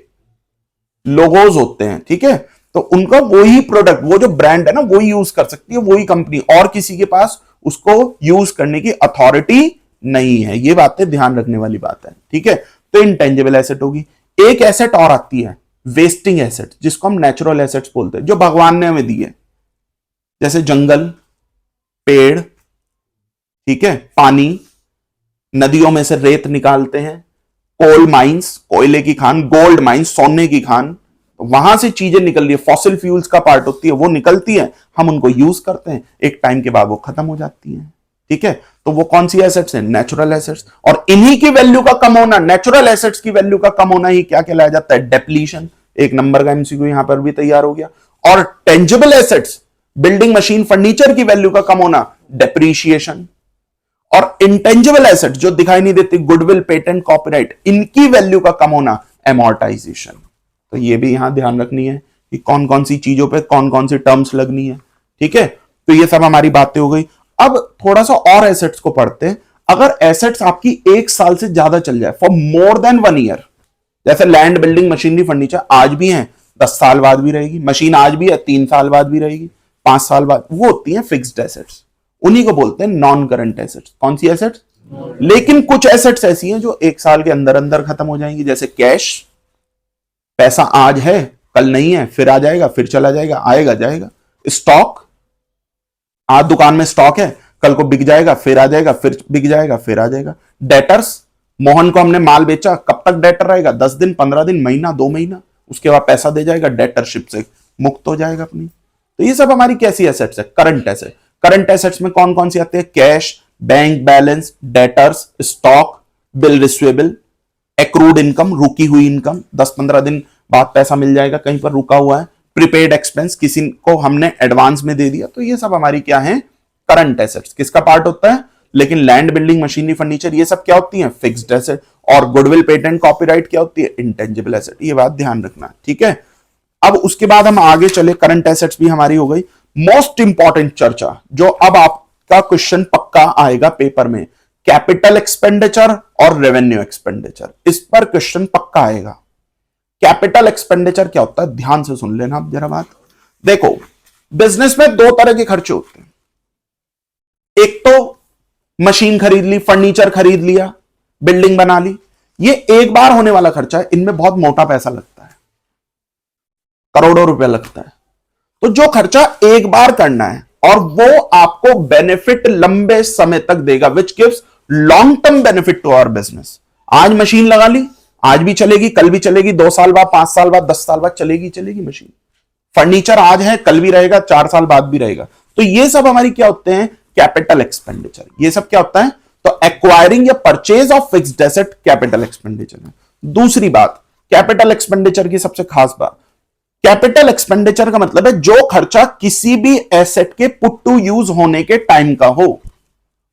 लोगोज होते हैं। ठीक है, तो उनका वही प्रोडक्ट, वो जो ब्रांड है ना, वही यूज कर सकती है वही कंपनी, और किसी के पास उसको यूज करने की अथॉरिटी नहीं है। ये बातें ध्यान रखने वाली बात है। ठीक है, तो इंटेंजिबल एसेट होगी। एक एसेट और आती है वेस्टिंग एसेट, जिसको हम नेचुरल एसेट्स बोलते हैं, जो भगवान ने हमें दी है, जैसे जंगल, पेड़, ठीक है, पानी, नदियों में से रेत निकालते हैं, कोल माइंस, कोयले की खान, गोल्ड माइंस, सोने की खान, वहां से चीजें निकल रही है, फॉसिल फ्यूल्स का पार्ट होती है, वो निकलती है, हम उनको यूज करते हैं, एक टाइम के बाद वो खत्म हो जाती है। ठीक है, तो वो कौन सी एसेट्स हैं? Natural assets. और इन्हीं की वैल्यू का कम होना, नेचुरल एसेट्स की वैल्यू का कम होना ही क्या कहलाया जाता है? डेप्लीशन। एक नंबर का एमसीक्यू यहां पर भी तैयार हो गया। और tangible assets, building, machine, furniture की वैल्यू का कम होना, डेप्रीशिएशन। और इंटेंजिबल एसेट्स जो दिखाई नहीं देती, गुडविल, पेटेंट, कॉपीराइट, इनकी वैल्यू का कम होना, एमोर्टाइजेशन। तो ये भी यहां ध्यान रखनी है कि कौन कौन सी चीजों पे कौन कौन सी टर्म्स लगनी है। ठीक है, तो ये सब हमारी बातें हो गई। अब थोड़ा सा और एसेट्स को पढ़ते हैं। अगर एसेट्स आपकी 1 साल से ज्यादा चल जाए, फॉर मोर देन 1 ईयर, जैसे लैंड, बिल्डिंग, मशीनरी, फर्नीचर, आज भी है, 10 साल बाद भी रहेगी, मशीन आज भी है, 3 साल बाद भी रहेगी, 5 साल बाद, वो होती है फिक्स्ड एसेट्स। उन्हीं को बोलते हैं नॉन करंट एसेट्स। कौन सी एसेट्स? लेकिन कुछ एसेट्स ऐसी हैं जो 1 साल के अंदर अंदर खत्म हो जाएंगी, जैसे कैश, पैसा आज है, कल नहीं है, फिर आ जाएगा, फिर चला जाएगा, आएगा जाएगा। स्टॉक, आज दुकान में स्टॉक है, कल को बिक जाएगा, फिर आ जाएगा, फिर बिक जाएगा, फिर आ जाएगा। डेटर्स, मोहन को हमने माल बेचा, कब तक डेटर रहेगा? 10 दिन, 15 दिन, महीना, 2 महीना, उसके बाद पैसा दे जाएगा डेटरशिप से, मुक्त हो जाएगा अपनी। तो ये सब हमारी कैसी एसेट्स है? Current asset. करंट एसेट्स में कौन कौन सी आती है? Cash, bank balance, debtors, stock, bill receivable, accrued income, रुकी हुई इनकम, 10-15 दिन बाद पैसा मिल जाएगा, कहीं पर रुका हुआ है, प्रीपेड एक्सपेंस, किसी को हमने एडवांस में दे दिया, तो ये सब हमारी क्या है? Current assets. किसका पार्ट होता है? लेकिन लैंड, बिल्डिंग, मशीनरी, फर्नीचर, ये सब क्या होती है? Fixed asset. और गुडविल, पेटेंट, कॉपीराइट क्या होती है? Intangible asset. ये बात ध्यान रखना, ठीक है। अब उसके बाद हम आगे चले, करंट एसेट्स भी हमारी हो गई। मोस्ट इंपॉर्टेंट चर्चा जो अब आपका क्वेश्चन पक्का आएगा पेपर में, कैपिटल एक्सपेंडिचर और रेवेन्यू एक्सपेंडिचर, इस पर क्वेश्चन पक्का आएगा। कैपिटल एक्सपेंडिचर क्या होता है? ध्यान से सुन लेना आप जरा बात। देखो, बिजनेस में दो तरह के खर्चे होते हैं। एक तो मशीन खरीद ली, फर्नीचर खरीद लिया, बिल्डिंग बना ली, ये एक बार होने वाला खर्चा है, इनमें बहुत मोटा पैसा लगता है, करोड़ों रुपया लगता है। तो जो खर्चा एक बार करना है और वो आपको बेनिफिट लंबे समय तक देगा, which gives long term benefit to our business. आज मशीन लगा ली, आज भी चलेगी, कल भी चलेगी, 2 साल बाद, 5 साल बाद, 10 साल बाद चलेगी मशीन। फर्नीचर आज है, कल भी रहेगा, 4 साल बाद भी रहेगा। तो ये सब हमारी क्या होते हैं? Capital expenditure. ये सब क्या होता है? तो एक्वायरिंग या purchase of fixed asset capital expenditure है। दूसरी बात, कैपिटल एक्सपेंडिचर की सबसे खास बात, कैपिटल एक्सपेंडिचर का मतलब है जो खर्चा किसी भी एसेट के पुट टू यूज होने के टाइम का हो,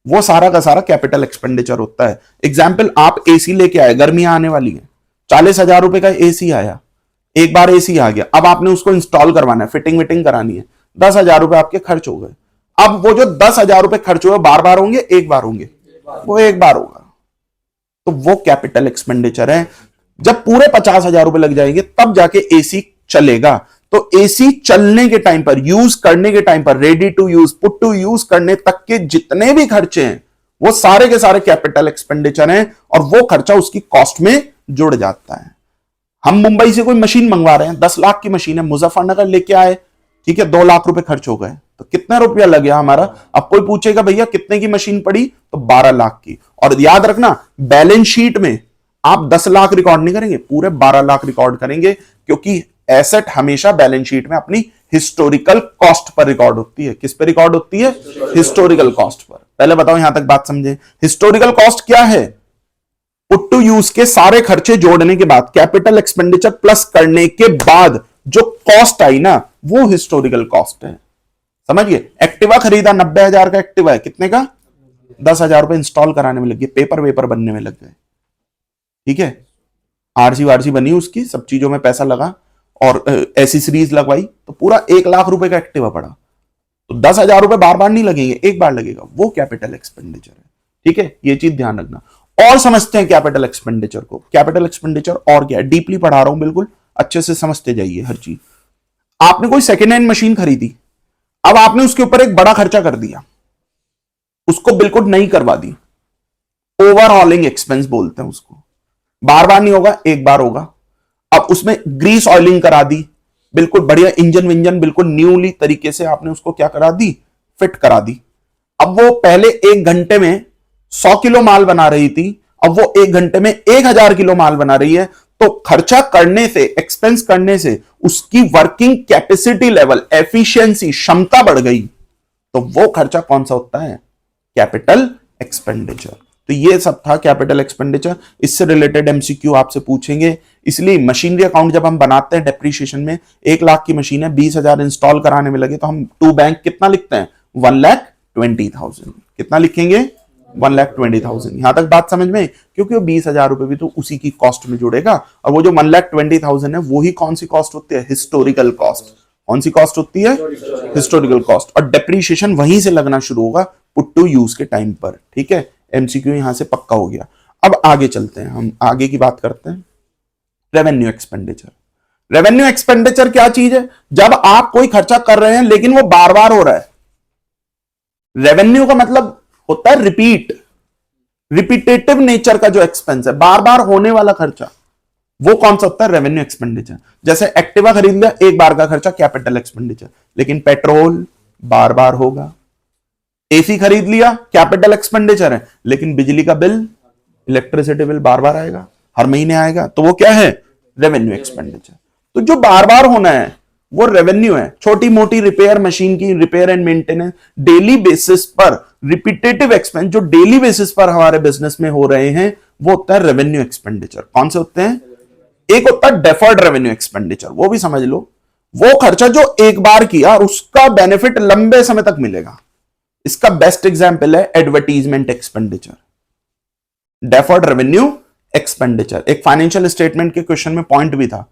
वो सारा का सारा कैपिटल एक्सपेंडिचर होता है। एग्जाम्पल, आप एसी लेके आए, गर्मियां आने वाली है, 40,000 रुपए का एसी आया, एक बार एसी आ गया, अब आपने उसको इंस्टॉल करवाना है, फिटिंग विटिंग करानी है, 10,000 रुपए आपके खर्च हो गए। अब वो जो 10,000 रुपए खर्च हुए बार बार होंगे, एक बार होंगे? वो एक बार होगा, तो वो कैपिटल एक्सपेंडिचर है। जब पूरे 50,000 रुपए लग जाएंगे तब जाके एसी चलेगा। तो एसी चलने के टाइम पर, यूज करने के टाइम पर, ready to use, put to use करने तक के जितने भी खर्चे हैं वो सारे के सारे कैपिटल एक्सपेंडिचर हैं और वो खर्चा उसकी कॉस्ट में जुड़ जाता है। हम मुंबई से कोई मशीन मंगवा रहे हैं, 10 लाख की मशीन है, मुजफ्फरनगर लेके आए, ठीक है, 2 लाख रुपए खर्च हो गए, तो कितना रुपया लग गया हमारा? अब कोई पूछेगा भैया कितने की मशीन पड़ी, तो 12 लाख की। और याद रखना, बैलेंस शीट में आप 10 लाख रिकॉर्ड नहीं करेंगे, पूरे 12 लाख रिकॉर्ड करेंगे, क्योंकि एसेट हमेशा बैलेंस शीट में अपनी हिस्टोरिकल कॉस्ट पर रिकॉर्ड होती है। किस पर रिकॉर्ड होती है? Historical cost per. पहले बताओ, यहां तक बात समझे। हिस्टोरिकल कॉस्ट क्या है? पुट टू यूज के सारे खर्चे जोड़ने के बाद, कैपिटल एक्सपेंडिचर प्लस करने के बाद जो कॉस्ट आई ना, वो हिस्टोरिकल कॉस्ट है। समझिए, एक्टिवा खरीदा, 90,000 का एक्टिवा है, कितने का? 10,000 रुपए इंस्टॉल कराने में लग गए, पेपर वेपर बनने में लग गए, ठीक है, आरसी वारसी बनी, उसकी सब चीजों में पैसा लगा और एसेसरीज लगवाई, तो पूरा 1 लाख रुपए का एक्टिवा पड़ा। तो 10,000 रुपए बार बार नहीं लगेंगे, एक बार लगेगा, वो कैपिटल एक्सपेंडिचर है, ठीक है। ये चीज ध्यान रखना। और समझते हैं कैपिटल एक्सपेंडिचर को। कैपिटल एक्सपेंडिचर और क्या है, डीपली पढ़ा रहा हूं, बिल्कुल अच्छे से समझते जाइए हर चीज। आपने कोई सेकेंड हैंड मशीन खरीदी, अब आपने उसके ऊपर एक बड़ा खर्चा कर दिया, उसको बिल्कुल नई करवा दी, ओवरहॉलिंग एक्सपेंस बोलते हैं उसको। बार बार नहीं होगा, एक बार होगा। अब उसमें ग्रीस ऑयलिंग करा दी, बिल्कुल बढ़िया इंजन विंजन बिल्कुल न्यूली तरीके से आपने उसको क्या करा दी, फिट करा दी। अब वो पहले 1 घंटे में 100 किलो माल बना रही थी, अब वो 1 घंटे में 1000 किलो माल बना रही है। तो खर्चा करने से, एक्सपेंस करने से उसकी वर्किंग कैपेसिटी लेवल, एफिशिएंसी, क्षमता बढ़ गई, तो वो खर्चा कौन सा होता है? Capital expenditure. तो ये सब था कैपिटल एक्सपेंडिचर। इससे रिलेटेड एमसीक्यू आपसे पूछेंगे, इसलिए मशीनरी अकाउंट जब हम बनाते हैं डेप्रीशिएशन में, 1 लाख की मशीन है, 20,000 इंस्टॉल कराने में लगे, तो हम टू बैंक कितना लिखते हैं? 1,20,000। कितना लिखेंगे? 1,20,000। यहां तक बात समझ में? क्योंकि वो 20,000 रुपए भी तो उसी की कॉस्ट में जुड़ेगा, और वो जो 1,20,000 है वो ही कौन सी कॉस्ट होती है? Historical cost. कौन सी कॉस्ट होती है? Historical cost. और डेप्रीशिएशन वहीं से लगना शुरू होगा पुट टू यूज के टाइम पर, ठीक है। एमसीक्यू यहां से पक्का हो गया। अब आगे चलते हैं, हम आगे की बात करते हैं। Revenue expenditure. रेवेन्यू एक्सपेंडिचर क्या चीज है? जब आप कोई खर्चा कर रहे हैं लेकिन वो बार बार हो रहा है। रेवेन्यू का मतलब होता है रिपीट, रिपीटेटिव नेचर का जो एक्सपेंस है, बार बार होने वाला खर्चा, वो कौन सा होता है? Revenue expenditure. जैसे एक्टिवा खरीद लिया, एक बार का खर्चा, कैपिटल एक्सपेंडिचर। लेकिन पेट्रोल बार बार होगा। एसी खरीद लिया, कैपिटल एक्सपेंडिचर है, लेकिन बिजली का बिल, इलेक्ट्रिसिटी बिल बार बार आएगा, हर महीने आएगा, तो वो क्या है? Revenue expenditure. तो जो बार बार होना है वो रेवेन्यू है। छोटी मोटी रिपेयर, मशीन की repair and maintenance, daily basis पर रिपीटेटिव एक्सपेंस जो डेली बेसिस पर हमारे बिजनेस में हो रहे हैं, वो होता है रेवेन्यू एक्सपेंडिचर। कौन से होते हैं? एक होता है डेफर्ड रेवेन्यू एक्सपेंडिचर, वो भी समझ लो, वो खर्चा जो एक बार किया और उसका बेनिफिट लंबे समय तक मिलेगा। इसका बेस्ट एग्जांपल है advertisement expenditure, deferred revenue expenditure. एक फाइनेंशियल स्टेटमेंट के क्वेश्चन में पॉइंट भी था,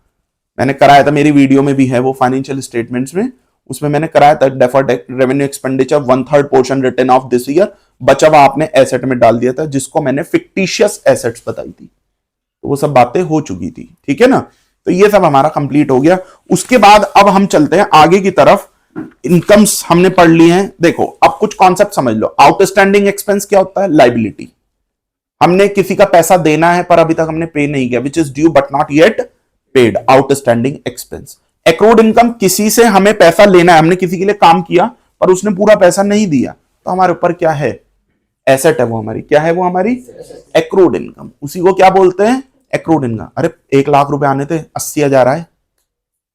मैंने कराया था, मेरी वीडियो में भी है वो फाइनेंशियल स्टेटमेंट्स में, उसमें मैंने कराया था deferred revenue expenditure 1/3 portion return of this year, बचा हुआ आपने एसेट में डाल दिया था, जिसको मैंने फिक्टिशियस एसेट्स बताई थी। तो वो सब बातें हो चुकी थी, ठीक है ना। तो ये सब हमारा कंप्लीट हो गया। उसके बाद अब हम चलते हैं आगे की तरफ। इनकम्स हमने पढ़ ली हैं। देखो अब कुछ कॉन्सेप्ट समझ लो। आउटस्टैंडिंग एक्सपेंस क्या होता है? लाइबिलिटी। हमने किसी का पैसा देना है पर अभी तक हमने पे नहीं किया, which is due but not yet paid, outstanding expense. Accrued income, किसी से हमें पैसा लेना है, हमने किसी के लिए काम किया पर उसने पूरा पैसा नहीं दिया, तो हमारे ऊपर क्या है? एसेट है वो हमारी। क्या है वो हमारी? Accrued income. उसी को क्या बोलते हैं? Accrued income. अरे 1 लाख रुपए आने थे, 80,000 आए,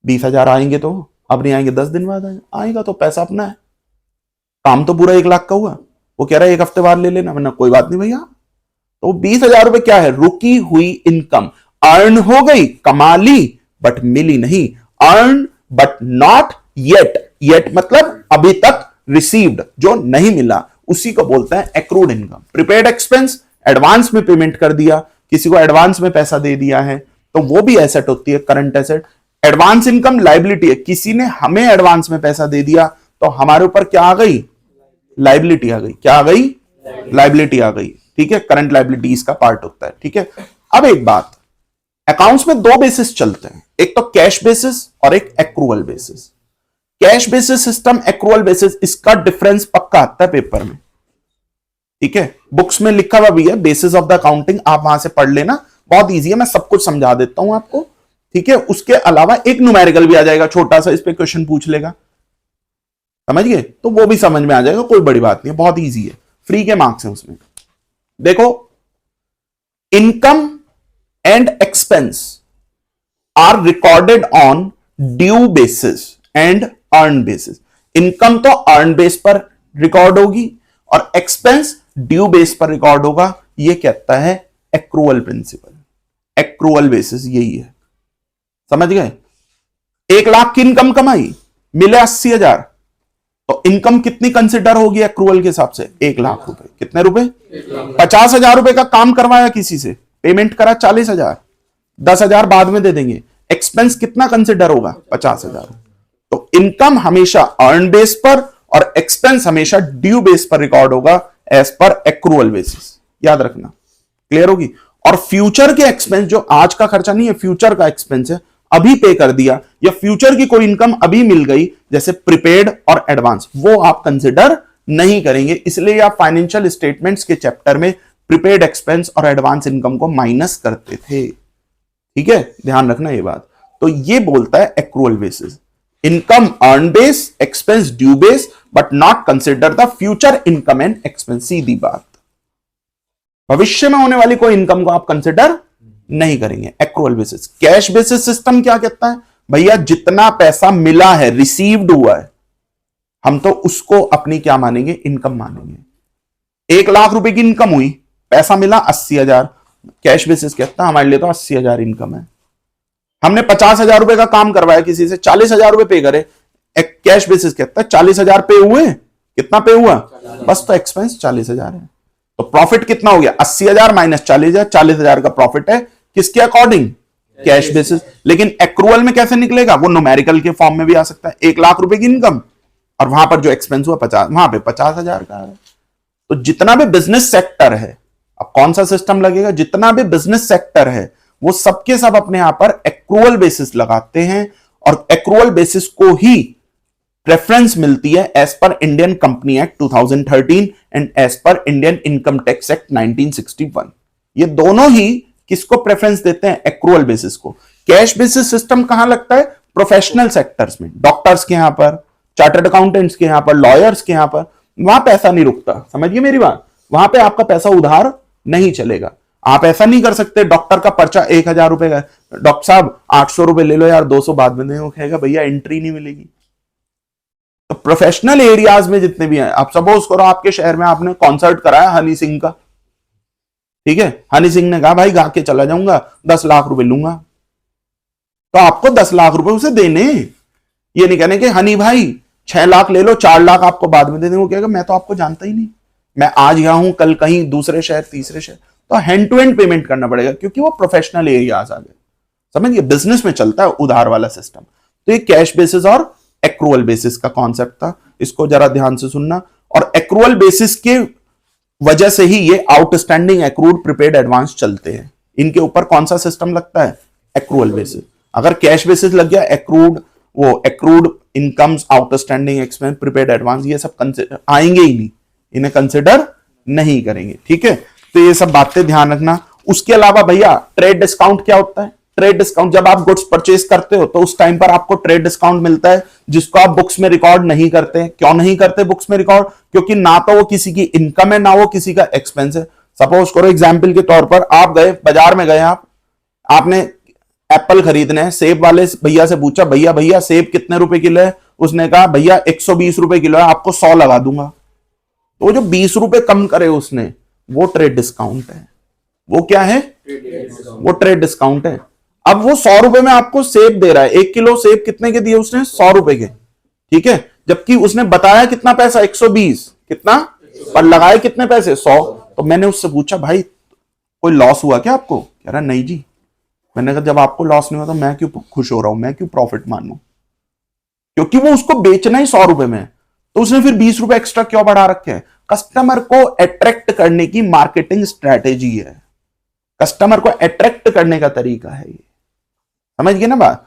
20,000 आएंगे तो अब नहीं आएंगे, 10 दिन बाद आएगा, तो पैसा अपना है। काम तो पूरा 1 लाख का हुआ, वो कह रहा है 1 हफ्ते बाद ले लेना, वरना कोई बात नहीं भैया। तो 20,000 रुपए क्या है? रुकी हुई इनकम। अर्न हो गई, कमा ली, बट मिली नहीं। Earn but not yet, yet मतलब अभी तक रिसीव्ड, जो नहीं मिला, उसी को बोलते हैं accrued income. Prepaid expense, advance में पेमेंट कर दिया, किसी को एडवांस में पैसा दे दिया है, तो वो भी एसेट होती है, current asset. Advance income liability है, किसी ने हमें एडवांस में पैसा दे दिया तो हमारे ऊपर क्या आ गई? लाइबिलिटी आ गई। क्या आ गई? लाइबिलिटी आ गई, ठीक है। करंट लाइबिलिटीज का पार्ट होता है, ठीक है। अब एक बात, अकाउंट्स में 2 बेसिस चलते हैं, एक तो कैश बेसिस और एक accrual basis. Cash basis system, accrual basis, इसका डिफरेंस पक्का आता है पेपर में, ठीक है। बुक्स में लिखा हुआ भी है, बेसिस ऑफ द अकाउंटिंग, आप वहां से पढ़ लेना, बहुत इजी है, मैं सब कुछ समझा देता हूं आपको, ठीक है। उसके अलावा एक न्यूमेरिकल भी आ जाएगा छोटा सा, इस पे क्वेश्चन पूछ लेगा, समझ गए? तो वो भी समझ में आ जाएगा, कोई बड़ी बात नहीं है, बहुत इजी है, फ्री के मार्क्स हैं उसमें। देखो, income and expense are recorded on due basis and earn basis. Income तो अर्न बेस पर रिकॉर्ड होगी और एक्सपेंस ड्यू बेस पर रिकॉर्ड होगा। ये कहता है एक्रूअल प्रिंसिपल, एक्रूअल बेसिस यही है, समझ गए? 1 लाख की इनकम कमाई, मिले 80,000, तो इनकम कितनी कंसिडर होगी एक्रूअल के हिसाब से? 1 लाख रुपए। कितने रुपए? 50,000 रुपए का काम करवाया किसी से, पेमेंट करा 40,000, 10,000 बाद में दे देंगे, एक्सपेंस कितना कंसिडर होगा? 50,000। तो इनकम हमेशा अर्न बेस पर और एक्सपेंस हमेशा ड्यू बेस पर रिकॉर्ड होगा, एज पर एक्रूअल बेसिस, याद रखना, क्लियर होगी। और फ्यूचर के एक्सपेंस, जो आज का खर्चा नहीं है, फ्यूचर का एक्सपेंस है, अभी पे कर दिया, या फ्यूचर की कोई इनकम अभी मिल गई, जैसे प्रीपेड और एडवांस, वो आप कंसिडर नहीं करेंगे। इसलिए आप फाइनेंशियल स्टेटमेंट्स के चैप्टर में प्रीपेड एक्सपेंस और एडवांस इनकम को माइनस करते थे, ठीक है, ध्यान रखना ये बात। तो ये बोलता है accrual basis, income earn base, expense due base, but not consider the future income and expense. सीधी बात, भविष्य में होने वाली कोई इनकम को आप कंसिडर नहीं करेंगे, accrual basis. Cash basis system क्या कहता है? भैया जितना पैसा मिला है, रिसीव्ड हुआ है, हम तो उसको अपनी क्या मानेंगे? इनकम मानेंगे। 1 लाख रुपए की इनकम हुई, पैसा मिला 80,000, कैश बेसिस कहता है हमारे लिए तो 80,000 इनकम है। हमने 50,000 रुपए का काम करवाया किसी से, 40,000 रुपए पे करे, कैश बेसिस कहता है 40,000 पे हुए, कितना पे हुआ? बस, तो एक्सपेंस 40,000 है, तो प्रॉफिट कितना हो गया? 80,000 माइनस 40,000, 40,000 का प्रॉफिट है, किसके अकॉर्डिंग? Cash basis. लेकिन एक्रूअल में कैसे निकलेगा? वो न्यूमेरिकल के फॉर्म में भी आ सकता है। 1 लाख रुपए की इनकम और वहां पर जो एक्सपेंस हुआ 50, वहां पे 50,000 का है। तो जितना भी बिजनेस सेक्टर है, अब कौन सा सिस्टम लगेगा? जितना भी बिजनेस सेक्टर है वो सबके सब अपने यहां पर एक्रूअल बेसिस लगाते हैं, और एक्रूअल बेसिस को ही प्रेफरेंस मिलती है as per Indian company act 2013 and as per Indian income tax act 1961। ये दोनों ही किसको प्रेफरेंस देते हैं? एक्रूअल बेसिस को। कैश बेसिस सिस्टम कहां लगता है? प्रोफेशनल सेक्टर्स में, डॉक्टर्स के यहां पर, चार्टर्ड अकाउंटेंट्स के यहां पर, लॉयर्स के यहां पर, वहां पैसा नहीं रुकता, समझिए मेरी बात, वहां पे आपका पैसा उधार नहीं चलेगा। आप ऐसा नहीं कर सकते, डॉक्टर का पर्चा 1,000 रुपए का, डॉक्टर साहब 800 रुपए ले लो यार, 200 बाद में देंगे, वो कहेगा भैया एंट्री नहीं मिलेगी। तो प्रोफेशनल एरियाज में जितने भी हैं, आप सपोज करो आपके शहर में आपने कॉन्सर्ट कराया हनी सिंह का, ठीक है, हनी सिंह ने कहा भाई गा के चला जाऊंगा, 10 लाख रुपए लूंगा, तो आपको 10 लाख रुपए उसे देने, ये नहीं कहने कि हनी भाई 6 लाख ले लो, 4 लाख आपको बाद में दे देंगे। वो कहेगा मैं तो आपको जानता ही नहीं, मैं आज यहाँ हूं, कल कहीं दूसरे शहर, तीसरे शहर। तो हैंड टू हैंड पेमेंट करना पड़ेगा, क्योंकि वो प्रोफेशनल एरियाज आ गए, समझिए, बिजनेस में चलता है उधार वाला सिस्टम। तो ये कैश बेसिस और एक्रूअल बेसिस का कॉन्सेप्ट था, इसको जरा ध्यान से सुनना। और एक्रूअल बेसिस के वजह से ही ये आउटस्टैंडिंग, एक्रूड, प्रीपेड, एडवांस चलते हैं। इनके ऊपर कौन सा सिस्टम लगता है? Accrual basis. अगर कैश बेसिस लग गया, एक्रूड, वो accrued incomes, outstanding expense, prepaid, advance, ये सब कंसिडर आएंगे ही नहीं, इन्हें कंसिडर नहीं करेंगे, ठीक है। तो ये सब बातें ध्यान रखना। उसके अलावा भैया ट्रेड डिस्काउंट क्या होता है? ट्रेड डिस्काउंट, जब आप गुड्स परचेज करते हो तो उस टाइम पर आपको ट्रेड डिस्काउंट मिलता है, जिसको आप बुक्स में रिकॉर्ड नहीं करते। क्यों नहीं करते बुक्स में रिकॉर्ड? क्योंकि ना तो वो किसी की इनकम है, ना वो किसी का एक्सपेंस है। सपोज करो एग्जाम्पल के तौर पर आप गए बाजार में, गए आपने एप्पल खरीदने हैं, सेब वाले भैया से पूछा, भैया भैया सेब कितने रुपए किलो है? उसने कहा भैया 120 रुपए किलो है, आपको 100 लगा दूंगा। तो वो जो 20 रुपए कम करे उसने, वो ट्रेड डिस्काउंट है। वो क्या है? वो ट्रेड डिस्काउंट है। अब वो 100 रुपए में आपको सेब दे रहा है, 1 किलो सेब कितने के दिए उसने? 100 रुपए के, ठीक है। जबकि उसने बताया कितना पैसा? 120, कितना पर लगाए कितने पैसे? 100। तो मैंने उससे पूछा भाई कोई लॉस हुआ क्या आपको? कह रहा नहीं जी। मैंने कहा जब आपको लॉस नहीं हुआ तो मैं क्यों खुश हो रहा हूं, मैं क्यों प्रॉफिट मानूं? क्योंकि वो उसको बेचना ही 100 रुपए में, तो उसने फिर 20 रुपए एक्स्ट्रा क्यों बढ़ा रखे हैं? कस्टमर को अट्रैक्ट करने की मार्केटिंग स्ट्रेटेजी है, कस्टमर को अट्रैक्ट करने का तरीका है ये, समझ गए ना बात?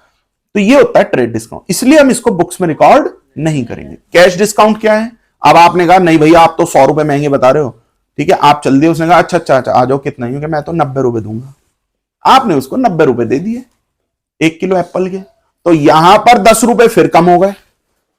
तो ये होता है ट्रेड डिस्काउंट, इसलिए हम इसको बुक्स में रिकॉर्ड नहीं करेंगे। कैश डिस्काउंट क्या है? अब आपने कहा नहीं भैया आप तो 100 रुपए महंगे बता रहे हो, ठीक है, आप चल दिए। उसने कहा अच्छा अच्छा अच्छा आ जाओ, कितना? क्योंकि मैं तो 90 रुपए दूंगा। आपने उसको 90 रुपए दे दिए 1 किलो एप्पल के, तो यहां पर 10 रुपए फिर कम हो गए,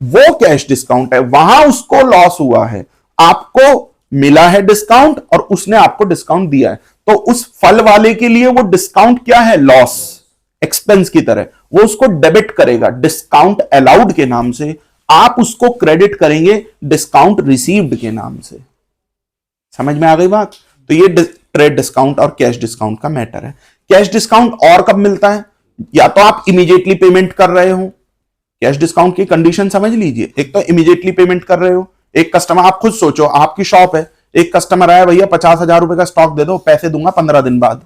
वो कैश डिस्काउंट है। वहां उसको लॉस हुआ है, आपको मिला है डिस्काउंट और उसने आपको डिस्काउंट दिया है, तो उस फल वाले के लिए वो डिस्काउंट क्या है? लॉस, एक्सपेंस की तरह। वो उसको डेबिट करेगा डिस्काउंट अलाउड के नाम से, आप उसको क्रेडिट करेंगे डिस्काउंट रिसीव्ड के नाम से। समझ में आ गई बात? तो ये ट्रेड डिस्काउंट और कैश डिस्काउंट का मैटर है। कैश डिस्काउंट और कब मिलता है? या तो आप इमीडिएटली पेमेंट कर रहे हो, कैश डिस्काउंट की कंडीशन समझ लीजिए। एक तो इमीडिएटली पेमेंट कर रहे हो, एक कस्टमर, आप खुद सोचो आपकी शॉप है, एक कस्टमर आया भैया 50,000 रुपए का स्टॉक दे दो, पैसे दूंगा 15 दिन बाद,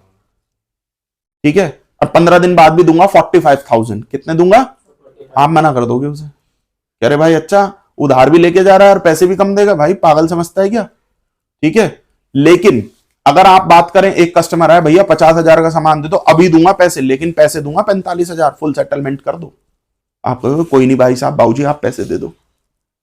ठीक है, और 15 दिन बाद भी दूंगा 45,000, कितने दूंगा? आप मना कर दोगे उसे, कह रहे भाई अच्छा उधार भी लेके जा रहा है और पैसे भी कम देगा, भाई पागल समझता है क्या? ठीक है। लेकिन अगर आप बात करें, एक कस्टमर आया भैया 50,000 का सामान दे दो, अभी दूंगा पैसे, लेकिन पैसे दूंगा 45,000, फुल सेटलमेंट कर दो। आप कहोगे कोई नहीं भाई साहब, बाबूजी आप पैसे दे दो,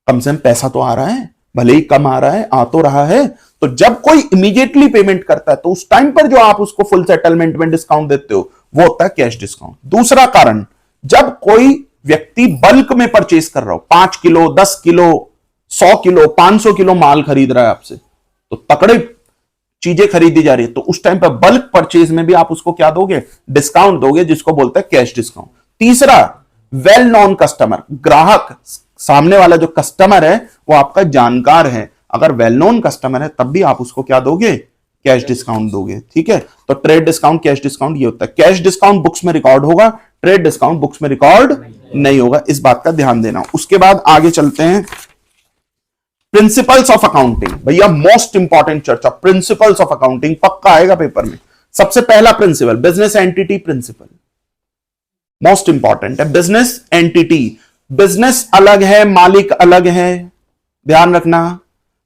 कम से कम पैसा तो आ रहा है, भले ही कम आ रहा है, आ तो रहा है। तो जब कोई इमीडिएटली पेमेंट करता है तो उस टाइम पर जो आप उसको फुल सेटलमेंट में डिस्काउंट देते हो वो होता है कैश डिस्काउंट। दूसरा कारण, जब कोई व्यक्ति बल्क में परचेज कर रहा हो, 5 किलो, 10 किलो, 100 किलो, 500 किलो माल खरीद रहा है आपसे, तो तकड़े चीजें खरीदी जा रही है, तो उस टाइम पर बल्क परचेज में भी आप उसको क्या दोगे? डिस्काउंट दोगे, जिसको बोलते हैं कैश डिस्काउंट। तीसरा, वेल नोन कस्टमर, ग्राहक, सामने वाला जो कस्टमर है वो आपका जानकार है, अगर वेल नोन कस्टमर है तब भी आप उसको क्या दोगे? कैश डिस्काउंट दोगे, ठीक है। तो ट्रेड डिस्काउंट, कैश डिस्काउंट ये होता है। कैश डिस्काउंट बुक्स में रिकॉर्ड होगा, ट्रेड डिस्काउंट बुक्स में रिकॉर्ड नहीं होगा, इस बात का ध्यान देना। उसके बाद आगे चलते हैं, प्रिंसिपल्स ऑफ अकाउंटिंग। भैया मोस्ट इंपॉर्टेंट चर्चा, प्रिंसिपल्स ऑफ अकाउंटिंग पक्का आएगा पेपर में। सबसे पहला principle, business entity principle, most important है। बिजनेस एंटिटी, बिजनेस अलग है, मालिक अलग है, ध्यान रखना।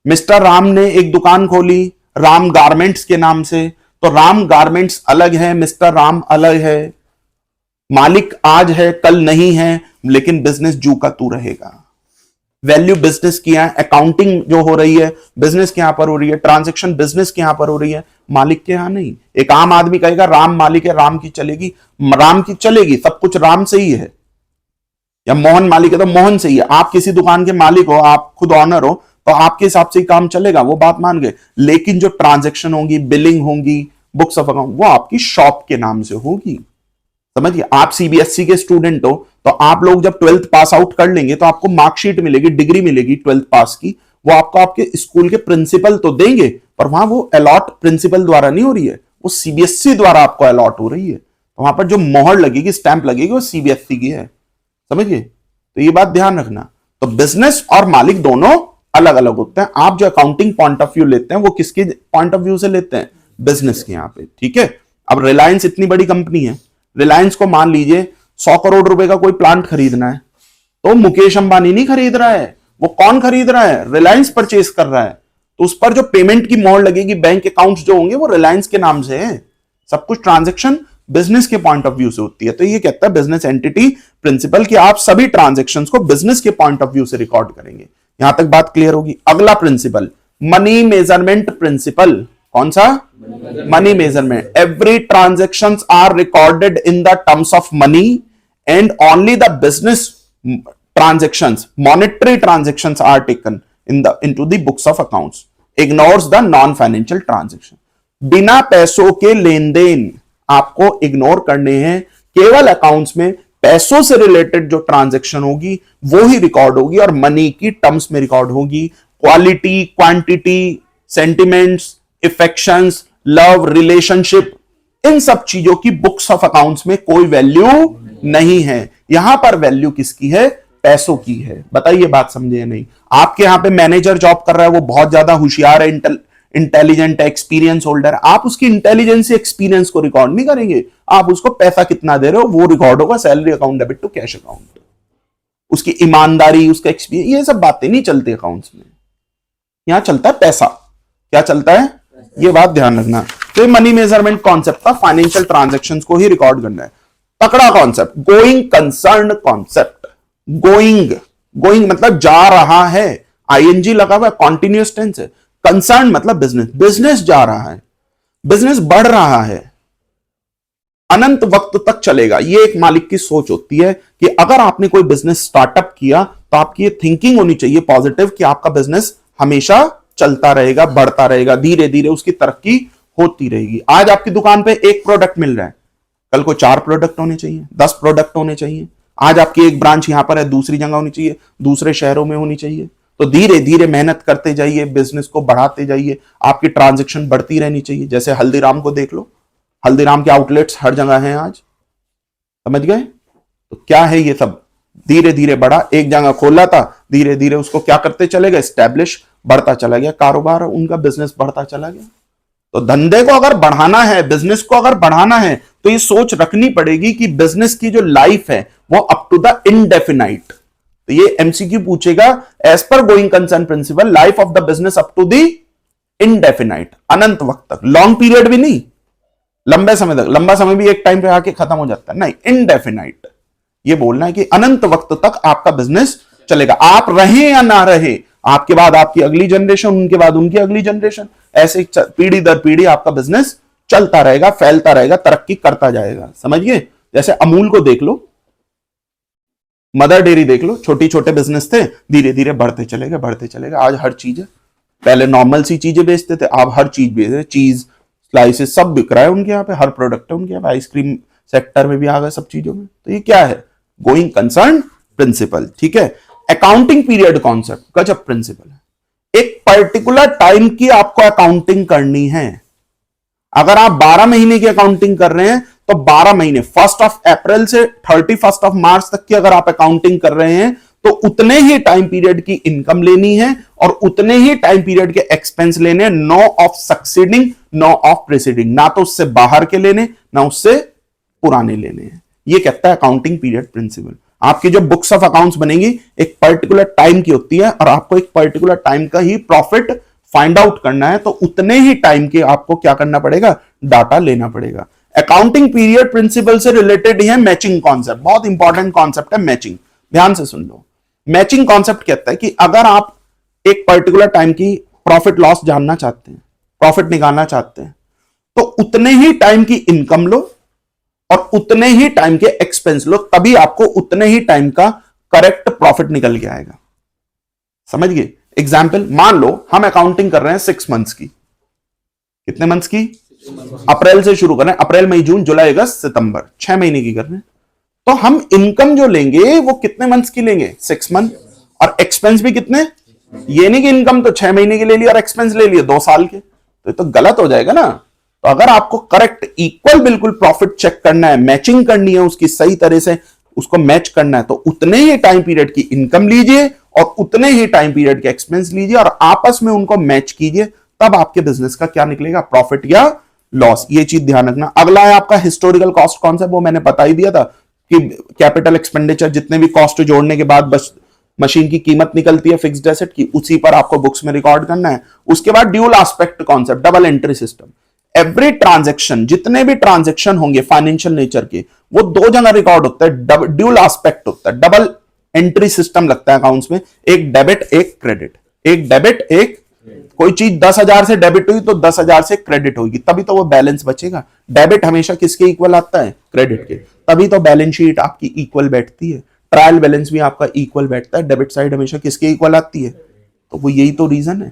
मिस्टर राम ने एक दुकान खोली राम गारमेंट्स के नाम से, तो राम गारमेंट्स अलग है, मिस्टर राम अलग है, मालिक आज है कल नहीं है, लेकिन बिजनेस जू का तू रहेगा। वैल्यू बिजनेस की है, अकाउंटिंग जो हो रही है बिजनेस के यहां पर हो रही है, ट्रांजैक्शन बिजनेस के यहां पर हो रही है, मालिक के यहां नहीं। एक आम आदमी कहेगा राम मालिक है, राम की चलेगी, राम की चलेगी, सब कुछ राम से ही है। या मोहन मालिक है तो मोहन से ही है। आप किसी दुकान के मालिक हो, आप खुद ऑनर हो, तो आपके हिसाब से ही काम चलेगा, वो बात मान गए। लेकिन जो ट्रांजैक्शन होंगी, बिलिंग होंगी, बुक्स ऑफ अकाउंट, वो आपकी शॉप के नाम से होगी। समझिए, आप सीबीएसई के स्टूडेंट हो तो आप लोग जब 12th पास आउट कर लेंगे तो आपको मार्कशीट मिलेगी, डिग्री मिलेगी 12th पास की, वो आपको आपके स्कूल के प्रिंसिपल तो देंगे, पर वहां वो अलॉट प्रिंसिपल द्वारा नहीं हो रही है, वो सीबीएसई द्वारा आपको अलॉट हो रही है। तो वहां पर जो मोहर लगेगी, स्टैंप लगेगी, वो सीबीएसई की है। समझिए, तो ये बात ध्यान रखना। तो बिजनेस और मालिक दोनों अलग अलग होते हैं। आप जो अकाउंटिंग पॉइंट ऑफ व्यू लेते हैं वो किसके पॉइंट ऑफ व्यू से लेते हैं? बिजनेस के। यहां पे ठीक है। अब रिलायंस इतनी बड़ी कंपनी है, रिलायंस को मान लीजिए 100 करोड़ रुपए का कोई प्लांट खरीदना है, तो मुकेश अंबानी नहीं खरीद रहा है, वो कौन खरीद रहा है? रिलायंस परचेस कर रहा है। तो उस पर जो पेमेंट की मोहर लगेगी, बैंक अकाउंट्स जो होंगे वो रिलायंस के नाम से है। सब कुछ ट्रांजैक्शन बिजनेस के पॉइंट ऑफ व्यू से होती है। तो ये कहता है बिजनेस एंटिटी प्रिंसिपल कि आप सभी ट्रांजैक्शंस को बिजनेस के पॉइंट ऑफ व्यू से रिकॉर्ड करेंगे। यहां तक बात क्लियर होगी। अगला प्रिंसिपल मनी मेजरमेंट प्रिंसिपल। कौन सा? Money measurement. Every transactions are recorded in the terms of money and only the business transactions, monetary transactions are taken into the books of accounts, ignores the non-financial transaction। बिना पैसों के लेन then आपको ignore करने हैं, केवल accounts में पैसों से रिलेटेड जो ट्रांजैक्शन होगी वो ही रिकॉर्ड होगी और मनी की टर्म्स में रिकॉर्ड होगी। Quality, quantity, sentiments, affections, love, relationship, इन सब चीजों की बुक्स ऑफ अकाउंट्स में कोई वैल्यू नहीं है। यहां पर वैल्यू किसकी है? पैसों की है। बताइए बात समझे या नहीं? आपके यहां पे मैनेजर जॉब कर रहा है, वो बहुत ज्यादा होशियार है, इंटेलिजेंट है, एक्सपीरियंस होल्डर है, आप उसकी इंटेलिजेंस एक्सपीरियंस को रिकॉर्ड नहीं करेंगे, आप उसको पैसा कितना दे रहे हो वो रिकॉर्ड होगा, salary account, debit to cash account. उसकी ईमानदारी, उसका एक्सपीरियंस, ये सब बातें नहीं चलती अकाउंट्स में। यहां चलता है पैसा। क्या चलता है? ये बात ध्यान रखना। तो मनी मेजरमेंट कॉन्सेप्ट था, फाइनेंशियल ट्रांजैक्शंस को ही रिकॉर्ड करना है। तकड़ा concept, going concern concept. Going, going मतलब जा रहा है, आईएनजी लगा हुआ है, कॉन्टिन्यूअस टेंस है। कंसर्न मतलब बिजनेस, बिजनेस जा रहा है, बिजनेस बढ़ रहा है, अनंत वक्त तक चलेगा। ये एक मालिक की सोच होती है कि अगर आपने कोई बिजनेस स्टार्टअप किया तो आपकी ये थिंकिंग होनी चाहिए पॉजिटिव कि आपका बिजनेस हमेशा चलता रहेगा, बढ़ता रहेगा, धीरे धीरे उसकी तरक्की होती रहेगी। आज आपकी दुकान पे एक प्रोडक्ट मिल रहा है, कल को 4 प्रोडक्ट होने चाहिए, 10 प्रोडक्ट होने चाहिए। आज आपकी एक ब्रांच यहां पर है, दूसरी जगह होनी चाहिए, दूसरे शहरों में होनी चाहिए। तो धीरे धीरे मेहनत करते जाइए, बिजनेस को बढ़ाते जाइए, आपकी ट्रांजैक्शन बढ़ती रहनी चाहिए। जैसे हल्दीराम को देख लो, हल्दीराम के आउटलेट्स हर जगह हैं आज, समझ गए? तो क्या है ये सब? धीरे धीरे बढ़ा, एक जगह खोला था, धीरे धीरे उसको क्या करते चले गए? स्टैब्लिश, बढ़ता चला गया कारोबार, उनका बिजनेस बढ़ता चला गया। तो धंधे को अगर बढ़ाना है, बिजनेस को अगर बढ़ाना है, तो ये सोच रखनी पड़ेगी कि बिजनेस की जो लाइफ है वो अप टू द इनडेफिनाइट। तो ये एमसीक्यू पूछेगा, एज पर going concern principle life of the business up to the indefinite, अनंत वक्त तक। लॉन्ग पीरियड भी नहीं, लंबे समय तक, लंबा समय भी एक टाइम पे आके खत्म हो जाता है, नहीं, इनडेफिनाइट। ये बोलना है कि अनंत वक्त तक आपका बिजनेस चलेगा, आप रहे या ना रहे, आपके बाद आपकी अगली जनरेशन, उनके बाद उनकी अगली जनरेशन, ऐसे पीढ़ी दर पीढ़ी आपका बिजनेस चलता रहेगा, फैलता रहेगा, तरक्की करता जाएगा। समझिए, जैसे अमूल को देख लो, मदर डेयरी देख लो, छोटे छोटे बिजनेस थे, धीरे धीरे बढ़ते चलेगा, बढ़ते चलेगा। आज हर चीज है, पहले नॉर्मल सी चीजें बेचते थे, अब हर चीज बेच रहे, चीज, स्लाइसेस सब बिक रहा है उनके यहाँ पे, हर प्रोडक्ट है उनके यहाँ पे, आइसक्रीम सेक्टर में भी आ गए सब चीजों में। तो ये क्या है? Going concern principle. ठीक है। अकाउंटिंग पीरियड कॉन्सेप्ट गजब प्रिंसिपल है। एक पर्टिकुलर टाइम की आपको अकाउंटिंग करनी है। अगर आप 12 महीने की अकाउंटिंग कर रहे हैं तो 12 महीने, 1 अप्रैल से 31 मार्च तक की अगर आप अकाउंटिंग कर रहे हैं तो उतने ही टाइम पीरियड की इनकम लेनी है और उतने ही टाइम पीरियड के एक्सपेंस लेने, no of succeeding, no of preceding, ना तो उससे बाहर के लेने, ना उससे पुराने लेने हैं। ये कहता है अकाउंटिंग पीरियड प्रिंसिपल। आपकी जो बुक्स ऑफ अकाउंट्स बनेगी एक पर्टिकुलर टाइम की होती है और आपको एक पर्टिकुलर टाइम का ही प्रॉफिट फाइंड आउट करना है, तो उतने ही टाइम के आपको क्या करना पड़ेगा? डाटा लेना पड़ेगा। अकाउंटिंग पीरियड प्रिंसिपल से रिलेटेड है मैचिंग कॉन्सेप्ट, बहुत इंपॉर्टेंट कॉन्सेप्ट है मैचिंग। ध्यान से सुन लो। मैचिंग कॉन्सेप्ट कहता है कि अगर आप एक पर्टिकुलर टाइम की प्रॉफिट लॉस जानना चाहते हैं, प्रॉफिट निकालना चाहते हैं, तो उतने ही टाइम की इनकम लो और उतने ही टाइम के एक्सपेंस लो, तभी आपको उतने ही टाइम का करेक्ट प्रॉफिट निकल के आएगा। समझ गए? एग्जाम्पल, मान लो हम अकाउंटिंग कर रहे हैं 6 मंथ्स की। कितने मंथ्स की? अप्रैल से शुरू कर रहे हैं, अप्रैल मई जून जुलाई अगस्त सितंबर, 6 महीने की कर रहे हैं। तो हम इनकम जो लेंगे वो कितने मंथ्स की लेंगे, 6 मंथ, और एक्सपेंस भी कितने, ये नहीं कि इनकम तो 6 महीने की ले ली और एक्सपेंस ले लिए 2 साल के, तो ये तो गलत हो जाएगा ना। तो अगर आपको करेक्ट इक्वल बिल्कुल प्रॉफिट चेक करना है, मैचिंग करनी है उसकी, सही तरह से उसको मैच करना है, तो उतने ही टाइम पीरियड की इनकम लीजिए और उतने ही टाइम पीरियड के एक्सपेंस लीजिए और आपस में उनको मैच कीजिए, तब आपके बिजनेस का क्या निकलेगा, प्रॉफिट या लॉस। ये चीज ध्यान रखना। अगला है आपका हिस्टोरिकल कॉस्ट। कौन सा, वो मैंने बता ही दिया था कि कैपिटल एक्सपेंडिचर, जितने भी कॉस्ट जोड़ने के बाद बस मशीन की कीमत निकलती है फिक्स्ड एसेट की, उसी पर आपको बुक्स में रिकॉर्ड करना है। उसके बाद dual aspect concept, double entry system. Every transaction, जितने भी ट्रांजेक्शन होंगे फाइनेंशियल नेचर के, वो 2 जगह रिकॉर्ड होता है, ड्यूल एस्पेक्ट होता है, डबल एंट्री सिस्टम लगता है अकाउंट्स में, एक डेबिट एक क्रेडिट, एक डेबिट एक, कोई चीज 10,000 से डेबिट हुई तो 10,000 से क्रेडिट होगी, तभी तो वो बैलेंस बचेगा। डेबिट हमेशा किसके इक्वल आता है, क्रेडिट के, तभी तो बैलेंस शीट आपकी इक्वल बैठती है, ट्रायल बैलेंस भी आपका इक्वल बैठता है, डेबिट साइड हमेशा किसके इक्वल आती है, तो वो यही तो रीजन है।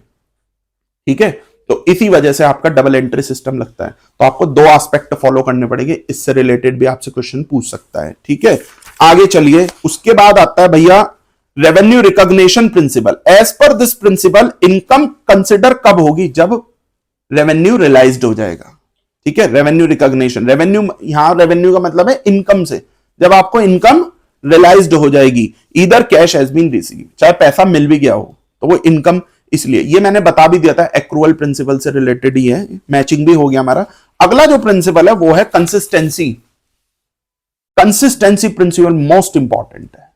ठीक है, तो इसी वजह से आपका डबल एंट्री सिस्टम लगता है। तो आपको 2 एस्पेक्ट फॉलो करने पड़ेंगे, इससे रिलेटेड भी आपसे क्वेश्चन पूछ सकता है। ठीक है, आगे चलिए। उसके बाद आता है भैया revenue recognition principle. As per this principle income consider कब होगी, जब रेवेन्यू रियलाइज्ड हो जाएगा। ठीक है, रेवेन्यू रिकॉग्निशन, रेवेन्यू, यहां रेवेन्यू का मतलब है इनकम से, जब आपको इनकम रियलाइज्ड हो जाएगी, इधर कैश हैज बीन रिसीव, चाहे पैसा मिल भी गया हो, तो वो इनकम। इसलिए ये मैंने बता भी दिया था, एक्रूअल प्रिंसिपल से रिलेटेड ही है, मैचिंग भी हो गया हमारा। अगला जो प्रिंसिपल है वो है consistency. Consistency principle most important है।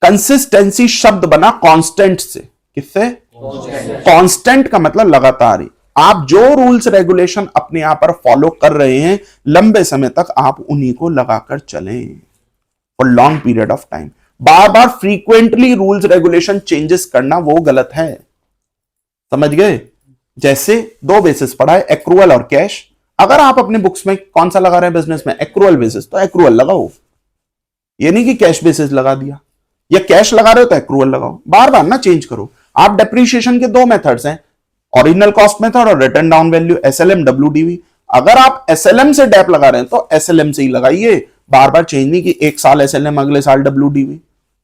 कंसिस्टेंसी शब्द बना कांस्टेंट से, किससे, कांस्टेंट का मतलब लगातार ही। आप जो रूल्स रेगुलेशन अपने यहां पर फॉलो कर रहे हैं, लंबे समय तक आप उन्हीं को लगाकर चलें for long period of time. Bar bar frequently rules regulation changes करना वो गलत है, समझ गए। जैसे 2 बेसिस पढ़ा है, एक्रूअल और कैश। अगर आप अपने बुक्स में कौन सा लगा रहे हैं बिजनेस में, एक्रूअल बेसिस, तो एक्रूअल लगाओ, ये नहीं कि कैश बेसिस लगा दिया, या कैश लगा रहे हो तो एक्रूअल लगाओ, बार बार ना चेंज करो। आप डेप्रीशिएशन के 2 मेथड्स हैं, ओरिजिनल कॉस्ट मेथड और return down value, SLM WDV. अगर आप एसएलएम से डेप लगा रहे हैं तो एसएलएम से ही लगाइए, बार बार चेंज नहीं कि एक साल एसएलएम अगले साल डब्ल्यूडीवी।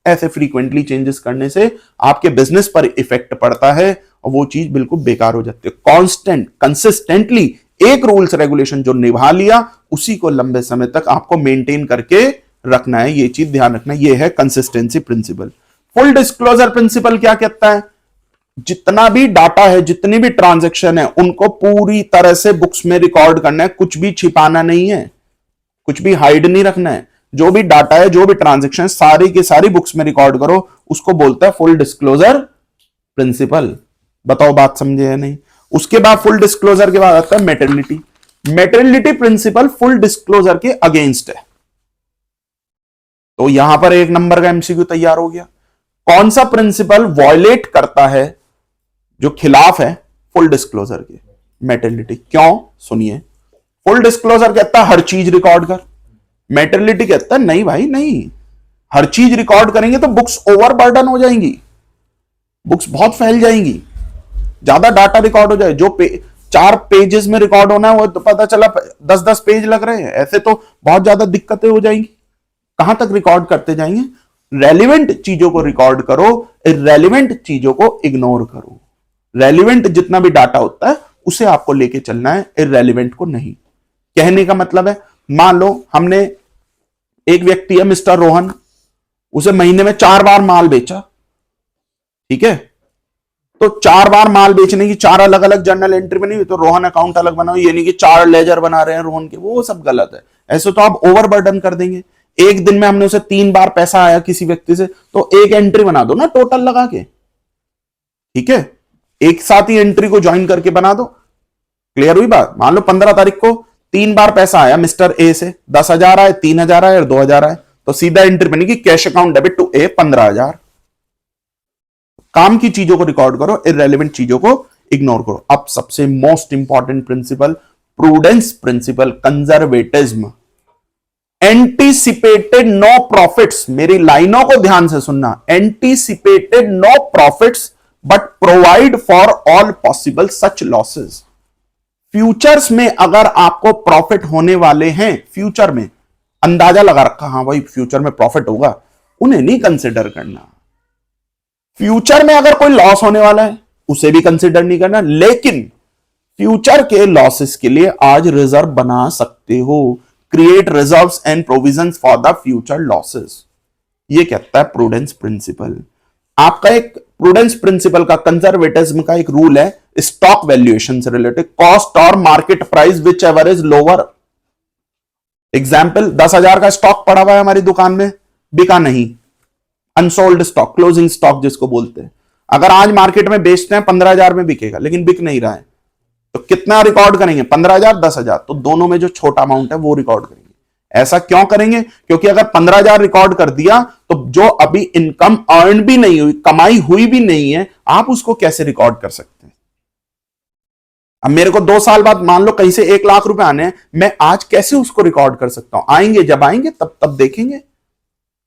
ऐसे फ्रीक्वेंटली चेंजेस करने से आपके बिजनेस पर इफेक्ट पड़ता है और वो चीज बिल्कुल बेकार हो जाती है। कांस्टेंट, कंसिस्टेंटली एक रूल्स रेगुलेशन जो निभा लिया, उसी को लंबे समय तक आपको मेंटेन करके रखना है, ये चीज ध्यान रखना है। ये है consistency principle. Full disclosure principle क्या कहता है, जितना भी डाटा है, जितनी भी ट्रांजैक्शन है, उनको पूरी तरह से बुक्स में रिकॉर्ड करना है, कुछ भी छिपाना नहीं है, कुछ भी हाइड नहीं रखना है। जो भी डाटा है, जो भी ट्रांजैक्शन, सारी की सारी बुक्स में रिकॉर्ड करो, उसको बोलता है फुल डिस्क्लोजर प्रिंसिपल। बताओ बात समझे या नहीं। उसके बाद फुल डिस्क्लोजर के बाद आता है materiality. Materiality principle full disclosure के अगेंस्ट है। तो यहां पर 1 नंबर का एमसीक्यू तैयार हो गया। कौन सा प्रिंसिपल वॉयलेट करता है, जो खिलाफ है फुल डिस्क्लोजर के, मेटर्निटी। क्यों, सुनिए। फुल डिस्क्लोजर कहता है हर चीज रिकॉर्ड कर, मेटर्निटी कहता है नहीं भाई नहीं, हर चीज रिकॉर्ड करेंगे तो बुक्स ओवरबर्डन हो जाएंगी, बुक्स बहुत फैल जाएंगी, ज्यादा डाटा रिकॉर्ड हो जाए। जो 4 पेजेस में रिकॉर्ड होना है वो तो पता चला 10-10 पेज लग रहे हैं, ऐसे तो बहुत ज्यादा दिक्कतें हो जाएंगी। कहां तक रिकॉर्ड करते जाएंगे। रेलिवेंट चीजों को रिकॉर्ड करो, इररेलेवेंट चीजों को इग्नोर करो। रेलिवेंट जितना भी डाटा होता है उसे आपको लेके चलना है, इररेलेवेंट को नहीं। कहने का मतलब है, मान लो हमने, एक व्यक्ति है मिस्टर रोहन, उसे महीने में 4 बार माल बेचा, ठीक है, तो 4 बार माल बेचने की 4 अलग अलग जर्नल एंट्री बनी हुई, तो रोहन अकाउंट अलग बनाओ, ये नहीं कि 4 लेजर बना रहे हैं रोहन के, वो सब गलत है। ऐसे तो आप ओवरबर्डन कर देंगे। एक दिन में हमने उसे 3 बार पैसा आया किसी व्यक्ति से, तो एक एंट्री बना दो ना टोटल लगा के, ठीक है, एक साथ ही एंट्री को ज्वाइन करके बना दो। क्लियर हुई बात। मान लो 15 तारीख को 3 बार पैसा आया मिस्टर ए से, 10,000 आए, 3,000 आए और 2,000 आए, तो सीधा एंट्री बनेगी कैश अकाउंट डेबिट टू ए 15,000। काम की चीजों को रिकॉर्ड करो, इररेलेवेंट चीजों को इग्नोर करो। अब सबसे most important principle, prudence principle, conservatism, anticipated no profits. मेरी लाइनों को ध्यान से सुनना। Anticipated no profits but provide for all possible such losses. Futures में अगर आपको प्रॉफिट होने वाले हैं, फ्यूचर में अंदाजा लगा रखा, हाँ भाई फ्यूचर में प्रॉफिट होगा, उन्हें नहीं कंसिडर करना। फ्यूचर में अगर कोई लॉस होने वाला है उसे भी कंसिडर नहीं करना, लेकिन फ्यूचर के लॉसेस के लिए आज रिजर्व बना सकते हो। Create reserves and provisions for the future losses, ये कहता है प्रूडेंस प्रिंसिपल। आपका एक प्रूडेंस प्रिंसिपल का, कंजर्वेटिज्म का एक रूल है स्टॉक वैल्यूएशन से रिलेटेड, कॉस्ट और market price which ever is lower. Example, 10,000 का स्टॉक पड़ा हुआ है हमारी दुकान में, बिका नहीं, अनसोल्ड स्टॉक, क्लोजिंग स्टॉक जिसको बोलते हैं। अगर आज मार्केट में बेचते हैं 15,000 में बिकेगा, लेकिन बिक नहीं रहा है, तो कितना रिकॉर्ड करेंगे? 15,000, 10,000, तो दोनों में जो छोटा अमाउंट है वो रिकॉर्ड करेंगे। ऐसा क्यों करेंगे? क्योंकि अगर 15,000 रिकॉर्ड कर दिया तो जो अभी इनकम अर्न भी नहीं हुई, कमाई हुई भी नहीं है, आप उसको कैसे रिकॉर्ड कर सकते हैं? अब मेरे को 2 साल बाद मान लो कहीं से 1 लाख रुपए आने हैं, मैं आज कैसे उसको रिकॉर्ड कर सकता हूं? आएंगे, जब आएंगे तब देखेंगे,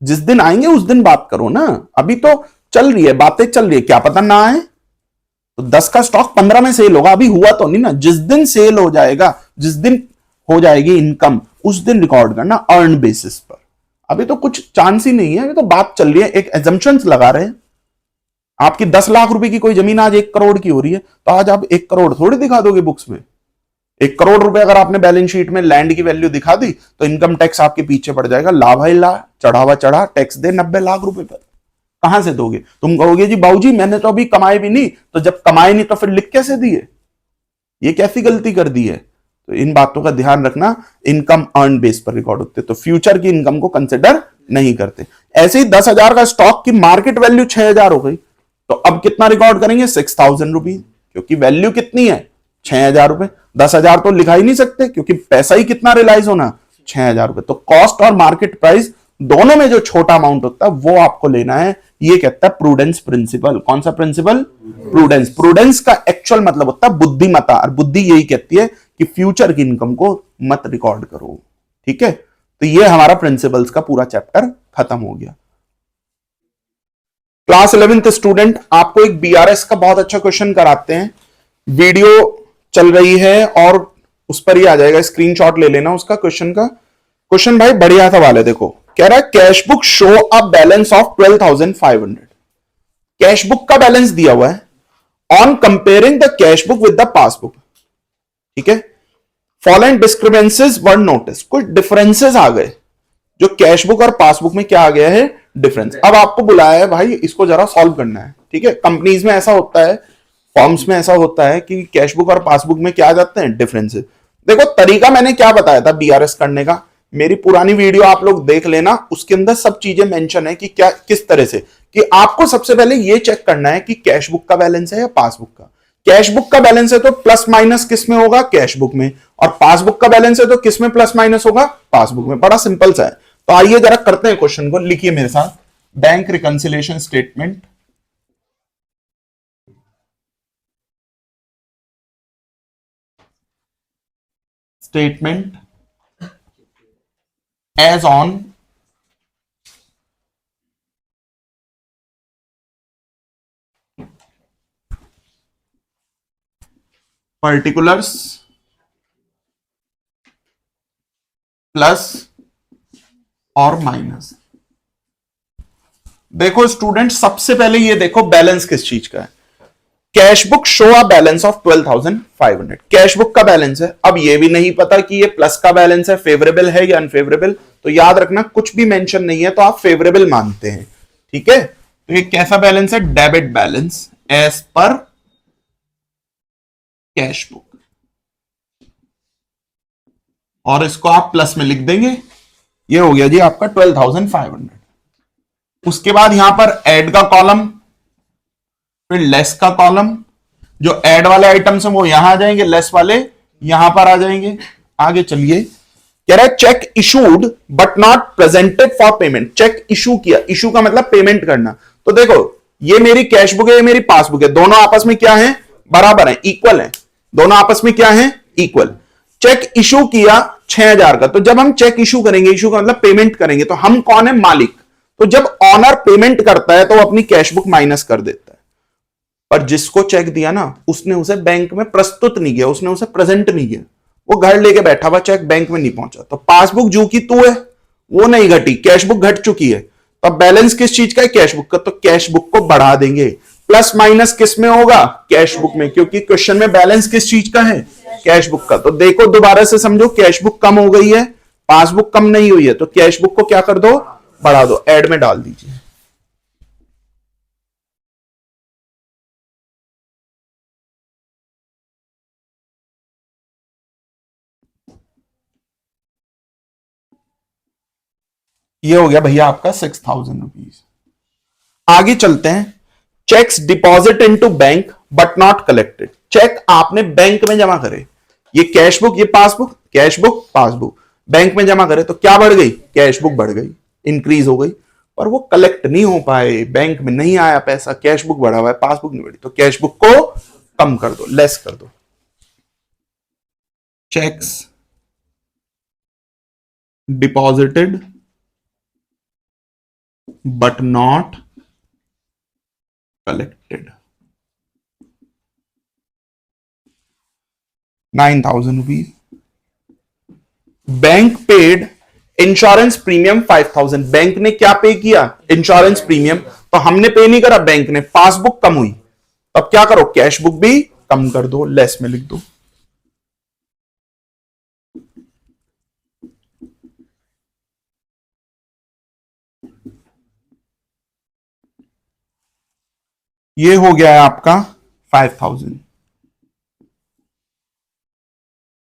जिस दिन आएंगे उस दिन बात करो ना। अभी तो चल रही है, बातें चल रही है, क्या पता ना आए। तो 10 का स्टॉक 15 में सेल होगा, अभी हुआ तो नहीं ना। जिस दिन सेल हो जाएगा, जिस दिन हो जाएगी इनकम, उस दिन रिकॉर्ड करना अर्न बेसिस पर। अभी तो कुछ चांस ही नहीं है, अभी तो बात चल रही है, एक एजम्पशंस लगा रहे हैं। आपकी 10 लाख रुपए की कोई जमीन आज 1 करोड़ की हो रही है, तो आज आप 1 करोड़ थोड़ी दिखा दोगे बुक्स में। 1 करोड़ रुपए अगर आपने बैलेंस शीट में लैंड की वैल्यू दिखा दी तो इनकम टैक्स आपके पीछे पड़ जाएगा। लाभ है ला, चढ़ावा चढ़ा, टैक्स दे 90 लाख रुपए पर। कहां से दोगे? तुम कहोगे जी बाबूजी मैंने तो अभी कमाए भी नहीं, तो जब कमाए नहीं तो फिर लिख कैसे दिए? ये कैसी गलती कर दी है? तो इन बातों का ध्यान रखना। इनकम अर्न बेस पर रिकॉर्ड होते, तो फ्यूचर की इनकम को कंसिडर नहीं करते। ऐसे ही 10,000 का स्टॉक की मार्केट वैल्यू 6,000 हो गई, तो अब कितना रिकॉर्ड करेंगे? 6,000 रुपीज, क्योंकि वैल्यू कितनी है? 6,000 रुपए। 10,000 तो लिखा ही नहीं सकते, क्योंकि पैसा ही कितना रियलाइज होना? 6,000 रुपए। तो कॉस्ट और मार्केट प्राइस दोनों में जो छोटा अमाउंट होता है वो आपको लेना है। ये कहता है प्रूडेंस प्रिंसिपल। कौन सा प्रिंसिपल? प्रूडेंस। प्रूडेंस का एक्चुअल मतलब होता है बुद्धिमत्ता, और बुद्धि यही कहती है कि फ्यूचर की इनकम को मत रिकॉर्ड करो। ठीक है, तो ये हमारा प्रिंसिपल्स का पूरा चैप्टर खत्म हो गया। क्लास 11th स्टूडेंट, आपको एक बीआरएस का बहुत अच्छा क्वेश्चन कराते हैं। वीडियो चल रही है और उस पर ही आ जाएगा, स्क्रीनशॉट ले लेना उसका क्वेश्चन का। क्वेश्चन भाई बढ़िया सवाल है, देखो कह रहा है cash book show a balance of 12,500। Cash book का बैलेंस दिया हुआ है on comparing the cash book with the passbook. ठीक है, फॉलोइंग डिस्क्रिपेंसीज वर नोटिस। कुछ डिफरेंसेस आ गए, जो कैश बुक और पासबुक में क्या आ गया है? डिफरेंस। अब आपको बुलाया है भाई, इसको जरा सॉल्व करना है। ठीक है, कंपनीज में ऐसा होता है, फॉर्म्स में ऐसा होता है कि कैश बुक और पासबुक में क्या आ जाते हैं? डिफरेंसेस। देखो तरीका मैंने क्या बताया था बीआरएस करने का, मेरी पुरानी वीडियो आप लोग देख लेना, उसके अंदर सब चीजें मेंशन है कि क्या किस तरह से, कि आपको सबसे पहले ये चेक करना है कि कैश बुक का बैलेंस है या पासबुक का। कैश बुक का बैलेंस है तो प्लस माइनस किस में होगा? कैश बुक में। और पासबुक का बैलेंस है तो किस में प्लस माइनस होगा? पासबुक में। बड़ा सिंपल सा है। तो आइए जरा करते हैं क्वेश्चन को, लिखिए मेरे साथ। Bank reconciliation statement, as on particulars plus और माइनस। देखो स्टूडेंट, सबसे पहले ये देखो बैलेंस किस चीज का है। Cash book show a balance of 12,500। Cash book का बैलेंस है। अब ये भी नहीं पता कि ये प्लस का बैलेंस है, फेवरेबल है या अनफेवरेबल, तो याद रखना कुछ भी मेंशन नहीं है तो आप फेवरेबल मानते हैं। ठीक है, तो ये कैसा बैलेंस है? डेबिट बैलेंस एज पर कैश बुक, और इसको आप प्लस में लिख देंगे। ये हो गया जी आपका 12,500। उसके बाद यहां पर ऐड का कॉलम, फिर लेस का कॉलम। जो ऐड वाले आइटम्स हैं वो यहां आ जाएंगे, लेस वाले यहां पर आ जाएंगे। आगे चलिए, कह रहा है cheque issued but not presented for payment. Cheque issue किया, इशू का मतलब पेमेंट करना। तो देखो ये मेरी कैश बुक है, ये मेरी पासबुक है, दोनों आपस में क्या है? बराबर है, इक्वल है। दोनों आपस में क्या है? इक्वल। चेक इशू किया 6,000 का, तो जब हम चेक इशू करेंगे, इशू का मतलब पेमेंट करेंगे, तो हम कौन है? मालिक। तो जब ऑनर पेमेंट करता है तो वो अपनी कैश बुक माइनस कर देता है। और जिसको चेक दिया ना उसने उसे बैंक में प्रस्तुत नहीं किया, उसने उसे प्रेजेंट नहीं किया, वो घर लेके बैठा हुआ, चेक बैंक में नहीं पहुंचा, तो पासबुक जो की तू है वो नहीं घटी, कैश बुक घट चुकी है। तो अब बैलेंस किस चीज का है? कैश बुक का। तो कैश बुक को बढ़ा देंगे। प्लस माइनस किस में होगा? कैश बुक में, क्योंकि क्वेश्चन में बैलेंस किस चीज का है? कैश बुक का। तो देखो दोबारा से समझो, कैश बुक कम हो गई है, पासबुक कम नहीं हुई है, तो कैश बुक को क्या कर दो? बढ़ा दो, ऐड में डाल दीजिए। ये हो गया भैया आपका 6,000 रुपीज। आगे चलते हैं। Cheques deposit into bank but not collected. Cheque आपने बैंक में जमा करे, ये कैश बुक, ये passbook, cash book passbook, bank में जमा करे तो क्या बढ़ गई? कैश बुक बढ़ गई, इंक्रीज हो गई, पर वो कलेक्ट नहीं हो पाए, बैंक में नहीं आया पैसा, कैश बुक बढ़ा हुआ है, पासबुक नहीं बढ़ी, तो कैश बुक को कम कर दो, लेस कर दो। Checks deposited but not collected, 9,000 rupees. Bank paid insurance premium 5,000। Bank ने क्या पे किया? Insurance premium. तो हमने पे नहीं करा, बैंक ने। पासबुक कम हुई, तब क्या करो? कैश बुक भी कम कर दो, लेस में लिख दो। ये हो गया है आपका 5,000।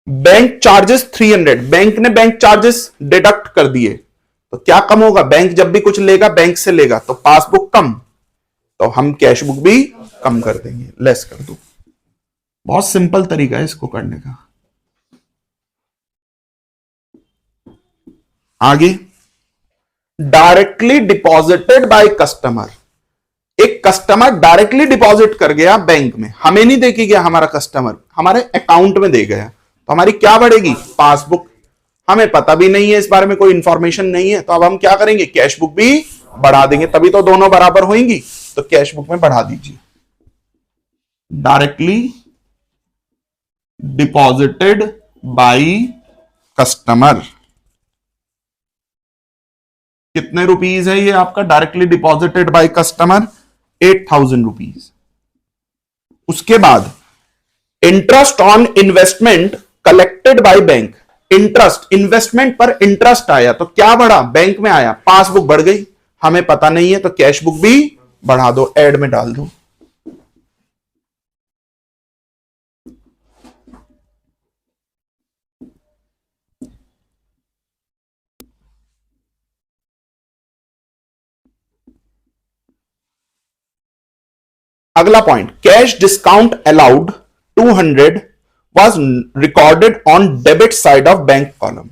बैंक चार्जेस 300, बैंक ने बैंक चार्जेस डिडक्ट कर दिए, तो क्या कम होगा? बैंक जब भी कुछ लेगा बैंक से लेगा, तो पासबुक कम, तो हम कैश बुक भी कम कर देंगे, लेस कर दो। बहुत सिंपल तरीका है इसको करने का। आगे, डायरेक्टली डिपॉजिटेड बाय कस्टमर। एक कस्टमर डायरेक्टली डिपॉजिट कर गया बैंक में, हमें नहीं दे के गया, हमारा कस्टमर हमारे अकाउंट में दे गया, तो हमारी क्या बढ़ेगी? पासबुक। हमें पता भी नहीं है इस बारे में, कोई इंफॉर्मेशन नहीं है, तो अब हम क्या करेंगे? कैश बुक भी बढ़ा देंगे, तभी तो दोनों बराबर होंगी, तो कैश बुक में बढ़ा दीजिए। डायरेक्टली डिपॉजिटेड बाय कस्टमर, कितने रुपीज है ये आपका? Directly deposited by customer 8,000 rupees. उसके बाद interest on investment collected by bank. Interest, investment पर इंटरेस्ट आया, तो क्या बढ़ा? बैंक में आया, पासबुक बढ़ गई, हमें पता नहीं है, तो कैश बुक भी बढ़ा दो, ऐड में डाल दो। अगला point, cash discount allowed 200 was recorded on debit side of bank column.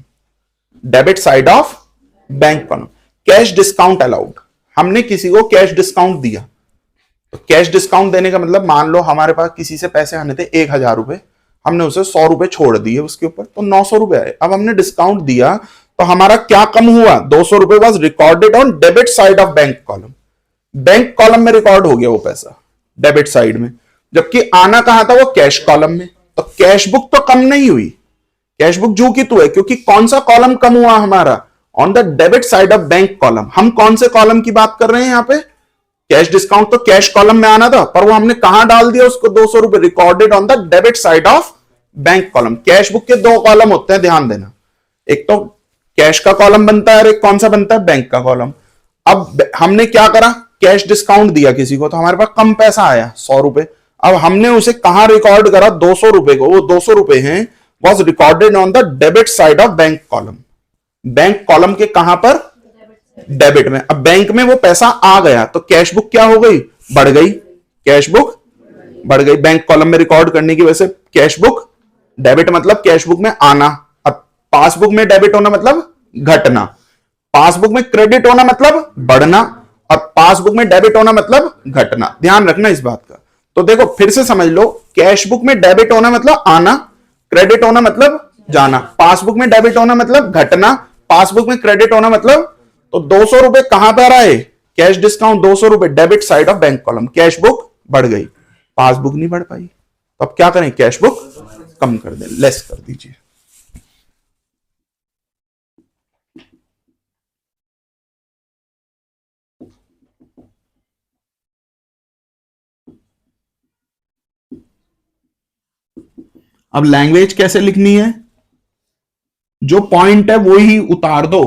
Debit side of bank column. Cash discount allowed, हमने किसी को कैश डिस्काउंट दिया, तो कैश डिस्काउंट देने का मतलब, मान लो हमारे पास किसी से पैसे आने थे 1,000 रुपए, हमने उसे 100 रुपए छोड़ दिए उसके ऊपर, तो 900 रुपए आए। अब हमने डिस्काउंट दिया तो हमारा क्या कम हुआ? 200 रुपए was recorded on debit side of bank column. Bank column में रिकॉर्ड हो गया वो पैसा, डेबिट साइड में, जबकि आना कहां था? वो कैश कॉलम में। तो कैश बुक तो कम नहीं हुई, कैश बुक जो की तू है, क्योंकि कौन सा कॉलम कम हुआ हमारा? On the debit side of bank column. हम कौन से कॉलम की बात कर रहे हैं यहां पे? कैश डिस्काउंट तो कैश कॉलम में आना था, पर वो हमने कहां डाल दिया उसको? 200 रुपए, recorded on the debit side of bank column. Cash book के दो कॉलम होते हैं, ध्यान देना, एक तो कैश का कॉलम बनता है और एक कौन सा बनता है? बैंक का कॉलम। अब हमने क्या करा? कैश डिस्काउंट दिया किसी को, तो हमारे पास कम पैसा आया 100 रुपए। अब हमने उसे कहां रिकॉर्ड करा? 200 रुपए को, वो 200 रुपए हैं, was recorded on the debit side of bank column. Bank column के कहां पर? डेबिट में। अब बैंक में वो पैसा आ गया, तो कैश बुक क्या हो गई? बढ़ गई, कैश बुक बढ़ गई, बैंक कॉलम में रिकॉर्ड करने की वजह से कैश बुक, डेबिट मतलब कैश बुक में आना। अब पासबुक में डेबिट होना मतलब घटना, पासबुक में क्रेडिट होना मतलब बढ़ना, और पासबुक में डेबिट होना मतलब घटना। ध्यान रखना इस बात का। तो देखो फिर से समझ लो, कैश बुक में डेबिट होना मतलब आना, क्रेडिट होना मतलब जाना, पासबुक में डेबिट होना मतलब घटना, पासबुक में क्रेडिट होना मतलब, तो 200 रुपए कहां पर आए? कैश डिस्काउंट 200 रुपए, debit side of bank column, cash book बढ़ गई। पासबुक नहीं बढ़ पाई, तो अब क्या करें, कैश बुक कम कर दें, लेस कर दीजिए। अब लैंग्वेज कैसे लिखनी है, जो पॉइंट है वो ही उतार दो,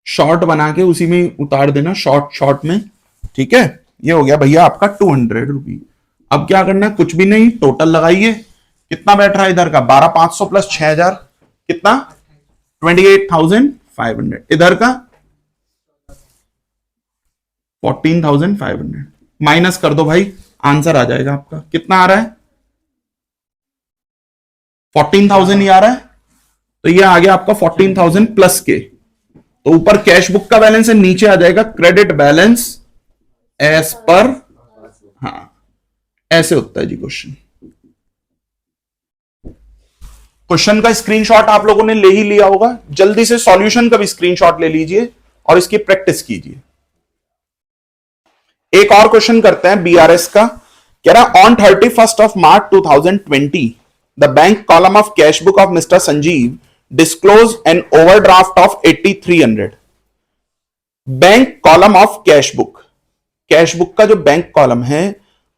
शॉर्ट बना के उसी में उतार देना, शॉर्ट शॉर्ट में, ठीक है। ये हो गया भैया आपका 200 रुपीज। अब क्या करना है, कुछ भी नहीं, टोटल लगाइए, कितना बैठ रहा है इधर का, 12,500 प्लस 6,000 कितना, 28,500, इधर का 14,500, माइनस कर दो भाई, आंसर आ जाएगा आपका, कितना आ रहा है, 14,000 ही आ रहा है, तो ये आ गया आपका 14,000 प्लस के, तो ऊपर कैश बुक का बैलेंस है, नीचे आ जाएगा क्रेडिट बैलेंस एज पर, हाँ ऐसे होता है जी क्वेश्चन। क्वेश्चन का स्क्रीनशॉट आप लोगों ने ले ही लिया होगा, जल्दी से सॉल्यूशन का भी स्क्रीनशॉट ले लीजिए और इसकी प्रैक्टिस कीजिए। एक और क्वेश्चन करते हैं बीआरएस का, कह रहा on 31st of March 2020 the bank column of cash book of mister Sanjeev disclose an overdraft of 8,300। Bank column of cash book का जो बैंक कॉलम है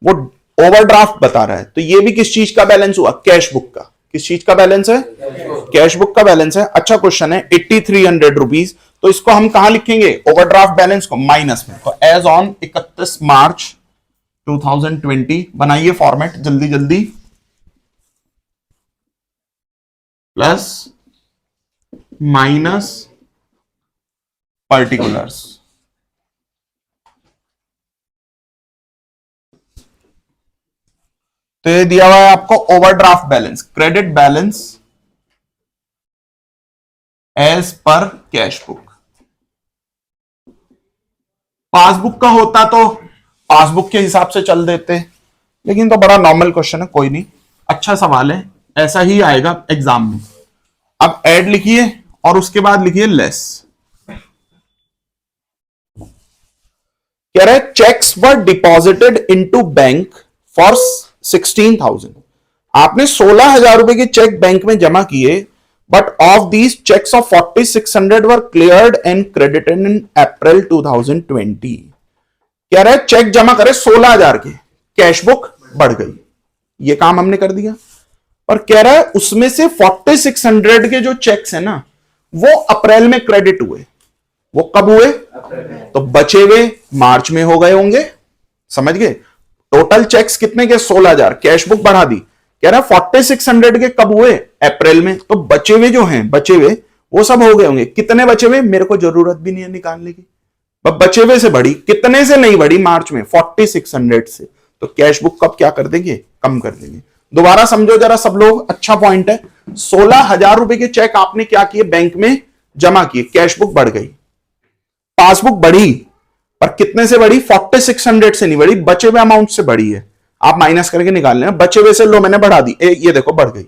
वो ओवरड्राफ्ट बता रहा है, तो ये भी किस चीज का बैलेंस हुआ, कैश बुक का, किस चीज का बैलेंस है, कैश बुक का बैलेंस है। अच्छा क्वेश्चन है, 8,300 रुपीज, तो इसको हम कहां लिखेंगे, ओवरड्राफ्ट बैलेंस को माइनस में, तो एज ऑन 31 मार्च 2020 बनाइए फॉर्मेट जल्दी जल्दी, प्लस माइनस पर्टिकुलर्स, तो ये दिया हुआ है आपको overdraft balance, credit balance as पर कैश बुक। पासबुक का होता तो पासबुक के हिसाब से चल देते, लेकिन तो बड़ा नॉर्मल क्वेश्चन है, कोई नहीं, अच्छा सवाल है, ऐसा ही आएगा एग्जाम में। अब ऐड लिखिए और उसके बाद लिखिए लेस। कह रहे cheques were deposited into bank for 16,000, आपने 16,000 रुपए के चेक बैंक में जमा किए, but of these cheques of 4,600 were cleared and credited in April 2020। कह रहे चेक जमा करे 16,000 के, कैश बुक बढ़ गई, ये काम हमने कर दिया, पर कह रहा है उसमें से 4,600 के जो चेक्स है ना वो अप्रैल में क्रेडिट हुए, वो कब हुए, तो बचे हुए मार्च में हो गए होंगे, समझ गए। टोटल चेक्स कितने के, 16,000, कैश बुक बढ़ा दी, कह रहा है 4,600 के कब हुए, अप्रैल में, तो बचे हुए जो हैं, बचे हुए वो सब हो गए होंगे, कितने बचे हुए मेरे को जरूरत भी नहीं है निकालने की, बचे हुए से बढ़ी, कितने से नहीं बढ़ी, मार्च में 4,600 से, तो कैश बुक कब क्या कर देंगे, कम कर देंगे। दोबारा समझो जरा सब लोग, अच्छा पॉइंट है, 16,000 रुपए के चेक आपने क्या किए, बैंक में जमा किए, कैश बुक बढ़ गई, पासबुक बढ़ी, पर कितने से बढ़ी, 4,600 से नहीं बढ़ी, बचे हुए अमाउंट से बढ़ी है, आप माइनस करके निकाल लेना, बचे हुए से लो मैंने बढ़ा दी, ये देखो बढ़ गई,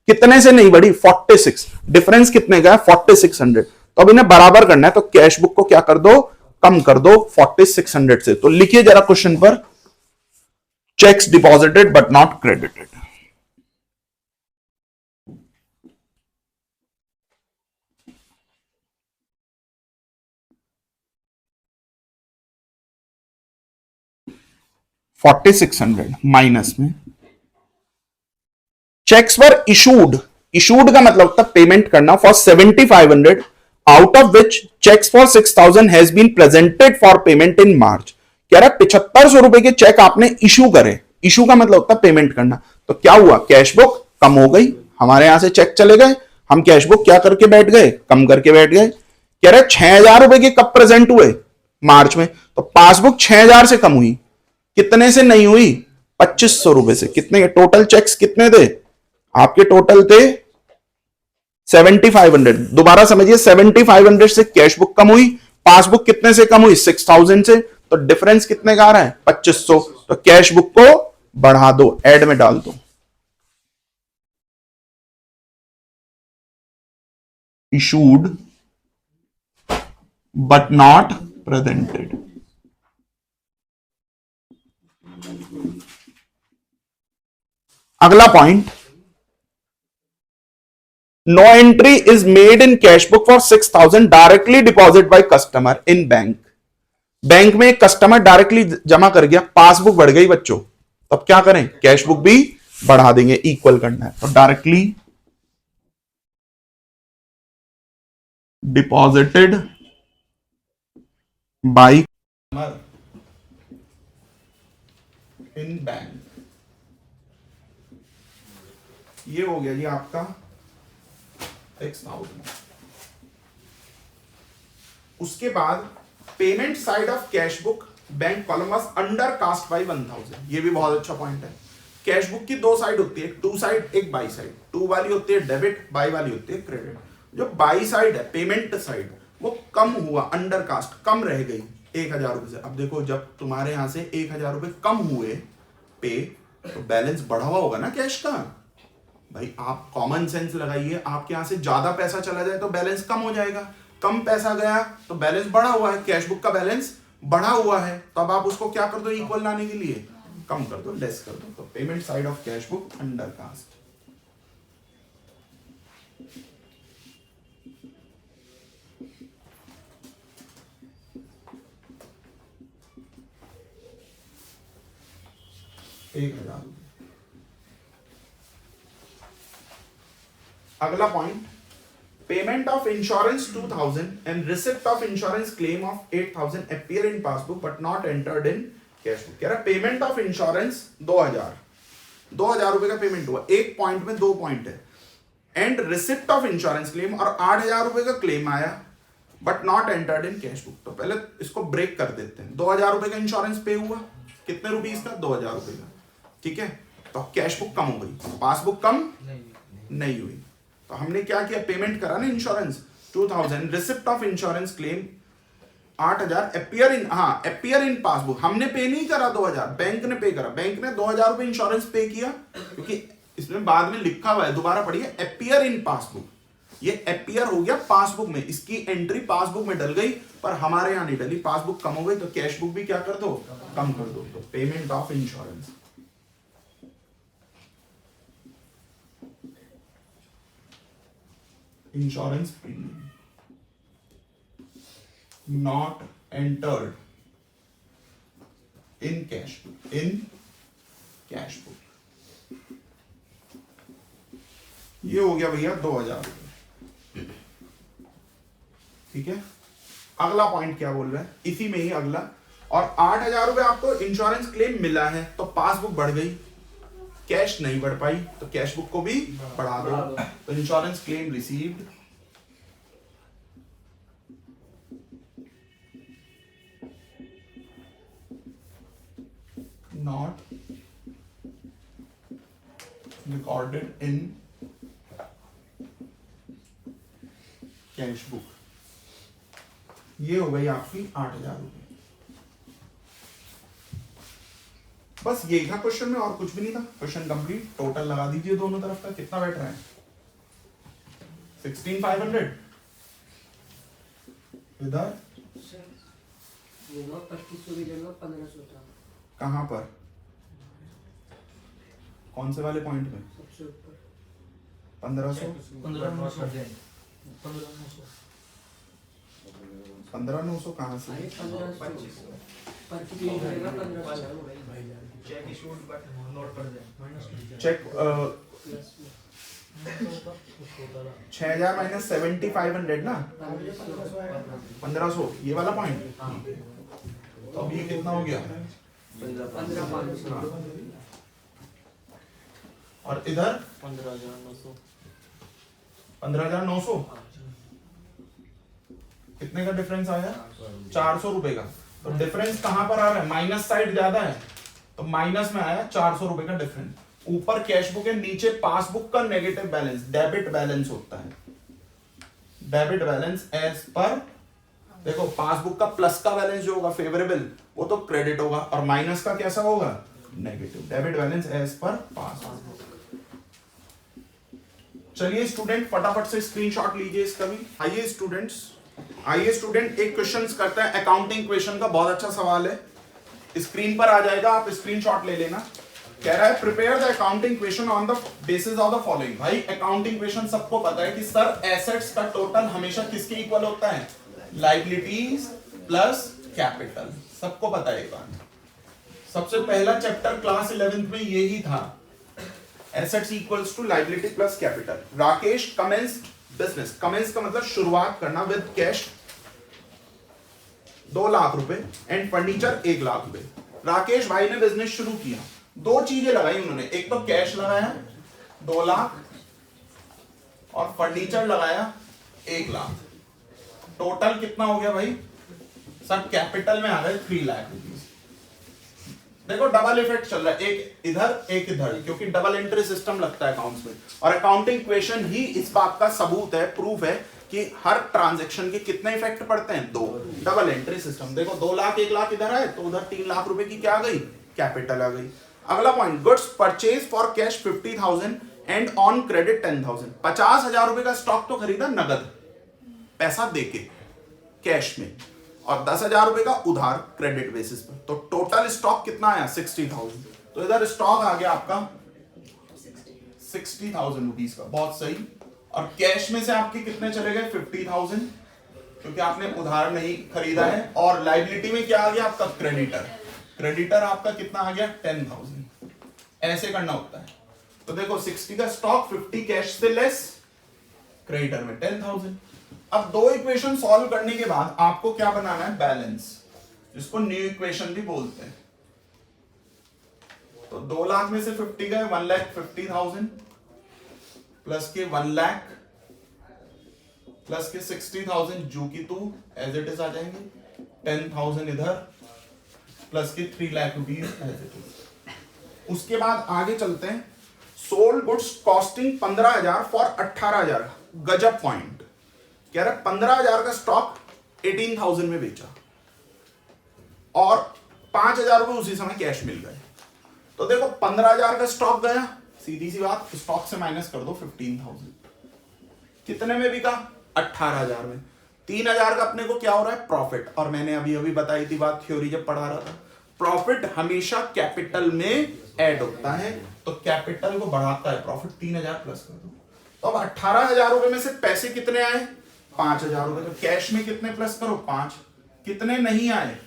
कितने से नहीं बढ़ी, 46, डिफरेंस कितने का है, 4,600, तो अब इन्हें बराबर करना है, तो कैश बुक को क्या कर दो, कम कर दो 4,600 से। तो लिखिए जरा क्वेश्चन पर, cheques deposited but not credited, $4,600 minus में, चेक्स वर इशूड, इशूड का मतलब होता पेमेंट करना, for 7,500, out of which cheques for 6,000 has been presented for payment in March. कह रहा 7,500 रुपए के चेक आपने इशू करे, इशू का मतलब होता पेमेंट करना, तो क्या हुआ, कैश बुक कम हो गई, हमारे यहां से चेक चले गए, हम कैश बुक क्या करके बैठ गए, कम करके बैठ गए। कह रहे 6,000 रुपए के कब प्रेजेंट हुए, मार्च में, तो पासबुक 6,000 से कम हुई, कितने से नहीं हुई, 2,500 रुपए से। कितने के टोटल चेक्स कितने थे आपके, टोटल थे 7,500, दोबारा समझिए 7,500 से कैश बुक कम हुई, पासबुक कितने से कम हुई, 6,000 से, तो डिफरेंस कितने का आ रहा है, 2,500, तो कैश बुक को बढ़ा दो, ऐड में डाल दो, इशूड बट नॉट प्रेजेंटेड, अगला point, no entry is made in cash book for 6,000 directly deposit by customer in bank. Bank में एक कस्टमर डायरेक्टली जमा कर गया, पासबुक बढ़ गई बच्चों, तो अब क्या करें, कैश बुक भी बढ़ा देंगे, इक्वल करना है, तो directly deposited by customer in bank, ये हो गया जी आपका 6,000। उसके बाद payment side of cash book bank column was under cast by 1,000। ये भी बहुत अच्छा पॉइंट है। कैश बुक की दो साइड होती है, एक टू साइड एक बाई साइड। टू वाली होती है डेबिट, बाई वाली होती है क्रेडिट। जो बाई साइड है पेमेंट साइड, वो कम हुआ, अंडर कास्ट, कम रह गई 1,000 रुपए से। अब देखो जब तुम्हारे यहां से 1,000 रुपए कम हुए पे, तो बैलेंस बढ़ा हुआ होगा ना कैश का। भाई आप कॉमन सेंस लगाइए, आपके यहां से ज्यादा पैसा चला जाए तो बैलेंस कम हो जाएगा, कम पैसा गया तो बैलेंस बढ़ा हुआ है, कैश बुक का बैलेंस बढ़ा हुआ है, तो अब आप उसको क्या कर दो, इक्वल लाने के लिए कम कर दो, लेस कर दो। तो payment side of cash book under cast. ₹1,000। अगला point, payment of insurance 2,000 and receipt of insurance claim of 8,000 appear in passbook but not entered in cash book. कह रहा पेमेंट ऑफ इंश्योरेंस 2,000 रुपए का पेमेंट हुआ, एक पॉइंट में दो point है, and receipt of insurance claim, और 8,000 रुपए का क्लेम आया but not entered in cash book. तो पहले इसको ब्रेक कर देते हैं। 2,000 रुपए का इंश्योरेंस पे हुआ, कितने रुपीस का, 2,000 रुपए का, ठीक है। तो कैश बुक कम हो गई, पासबुक कम नहीं हुई। तो हमने क्या किया, पेमेंट करा ना insurance 2,000, receipt of insurance claim 8,000, appear in passbook. हमने पे नहीं करा 2,000, बैंक ने पे करा। बैंक ने 2,000 रुपए इंश्योरेंस पे किया, क्योंकि इसमें बाद में लिखा हुआ है, दोबारा पढ़िए, अपीयर इन पासबुक। ये अपीयर हो गया पासबुक में, इसकी एंट्री पासबुक में डल गई, पर हमारे यहां नहीं डली, पासबुक कम हो गई, तो कैश बुक भी क्या कर दो, कम कर दो। तो payment of insurance, insurance premium not entered in cash book, ये हो गया भैया 2,000 रुपए, ठीक है। अगला पॉइंट क्या बोल रहा है, इसी में ही अगला, और 8,000 रुपए आपको इंश्योरेंस क्लेम मिला है, तो पासबुक बढ़ गई, कैश नहीं बढ़ पाई, तो कैश बुक को भी बढ़ा दो। तो insurance claim received not recorded in cash book, ये हो गई आपकी 8,000 रुपए। बस यही था क्वेश्चन में, और कुछ भी नहीं था। Question complete. टोटल लगा दीजिए दोनों तरफ का, कितना बैठ रहा है, 16,500। इधर 2500 कहां पर, कौन से वाले पॉइंट में, सबसे ऊपर 1,500, 15,900 कहां से, चेक 6,000 माइनस 7,500 ना, 1,500, ये वाला पॉइंट। तो अब ये कितना हो गया, 15,500, और इधर 15,900। कितने का डिफरेंस आया, 400 रुपए का। तो डिफरेंस कहां पर आ रहा है, माइनस साइड ज्यादा है, तो माइनस में आया 400 रुपए का डिफरेंस। ऊपर कैश बुक है, नीचे पासबुक का नेगेटिव बैलेंस, डेबिट बैलेंस होता है। डेबिट बैलेंस एज पर, देखो पासबुक का प्लस का बैलेंस जो होगा फेवरेबल, वो तो क्रेडिट होगा, और माइनस का कैसा होगा, नेगेटिव। डेबिट बैलेंस एज पर पासबुक। चलिए स्टूडेंट फटाफट से स्क्रीनशॉट लीजिए इसका भी। आइए स्टूडेंट एक क्वेश्चन करता है अकाउंटिंग क्वेश्चन का, बहुत अच्छा सवाल है, स्क्रीन पर आ जाएगा, आप स्क्रीनशॉट ले लेना। कह रहा है prepare the accounting equation on the basis of the following. भाई अकाउंटिंग इक्वेशन सबको पता है कि सर एसेट्स का टोटल हमेशा किसके इक्वल होता है, लायबिलिटीज प्लस कैपिटल, सबको पता है ये बात। सबसे पहला चैप्टर क्लास 11th में यही था, assets equals to liability plus capital. Rakesh commenced business, commence का मतलब शुरुआत करना, विद कैश 2 लाख रुपए एंड फर्नीचर 1 लाख रुपए। राकेश भाई ने बिजनेस शुरू किया, 2 चीजें लगाई उन्होंने, एक तो कैश लगाया 2 लाख और फर्नीचर लगाया 1 लाख। टोटल कितना हो गया भाई, सब कैपिटल में आ गए 3 लाख रुपीज। देखो डबल इफेक्ट चल रहा है, एक इधर एक इधर, क्योंकि डबल एंट्री सिस्टम लगता है अकाउंट्स में, और अकाउंटिंग इक्वेशन ही इस बात का सबूत है, प्रूफ है कि हर ट्रांजैक्शन के कितने इफेक्ट पड़ते हैं, 2। Double entry system. देखो 2 लाख 1 लाख इधर आए तो उधर 3 लाख रुपए की क्या आ गई, कैपिटल आ गई। अगला point, goods purchase for cash 50,000 and on credit 10,000। 50,000 रुपए का स्टॉक तो खरीदा नगद पैसा देके कैश में, और 10,000 रुपए का उधार क्रेडिट बेसिस पर, तो टोटल स्टॉक कितना आया 60,000। तो इधर स्टॉक आ गया आपका 60,000 रुपीज का, बहुत सही। और कैश में से आपके कितने चले गए 50,000, क्योंकि आपने उधार नहीं खरीदा है। और लायबिलिटी में क्या आ गया आपका, क्रेडिटर, क्रेडिटर आपका कितना आ गया 10,000। ऐसे करना होता है। तो देखो 60 का स्टॉक, 50 कैश से लेस, क्रेडिटर में 10,000। अब 2 इक्वेशन सॉल्व करने के बाद आपको क्या बनाना है, बैलेंस, जिसको न्यू इक्वेशन भी बोलते हैं। तो 2 लाख में से 50 गए, 1,50,000 प्लस के 1 लाख प्लस के 60,000 जो की तू एज इट इज आ जाएंगे, 10,000 इधर प्लस के 3 lakh rupees as it is. उसके बाद आगे चलते हैं, सोल्ड गुड्स कॉस्टिंग 15,000 फॉर 18,000। गजब पॉइंट, कह रहा है 15,000 का स्टॉक 18,000 में बेचा और 5,000 रुपए उसी समय कैश मिल गए। तो देखो 15,000 का स्टॉक गया, सीधी सी बात, स्टॉक से माइनस कर दो 15,000, कितने में बिका 18,000 में। 3,000 का अपने को क्या हो रहा है, प्रॉफिट। और मैंने अभी अभी बताई थी बात, थ्योरी जब पढ़ा रहा था, प्रॉफिट हमेशा कैपिटल में ऐड होता है, तो कैपिटल को बढ़ाता है प्रॉफिट। 3,000 प्लस कर दो, तो अब 18,000 रुपए में से पैसे कितने आए, 5,000 रुपए। तो कैश में कितने प्लस करो, 5। कितने नहीं आए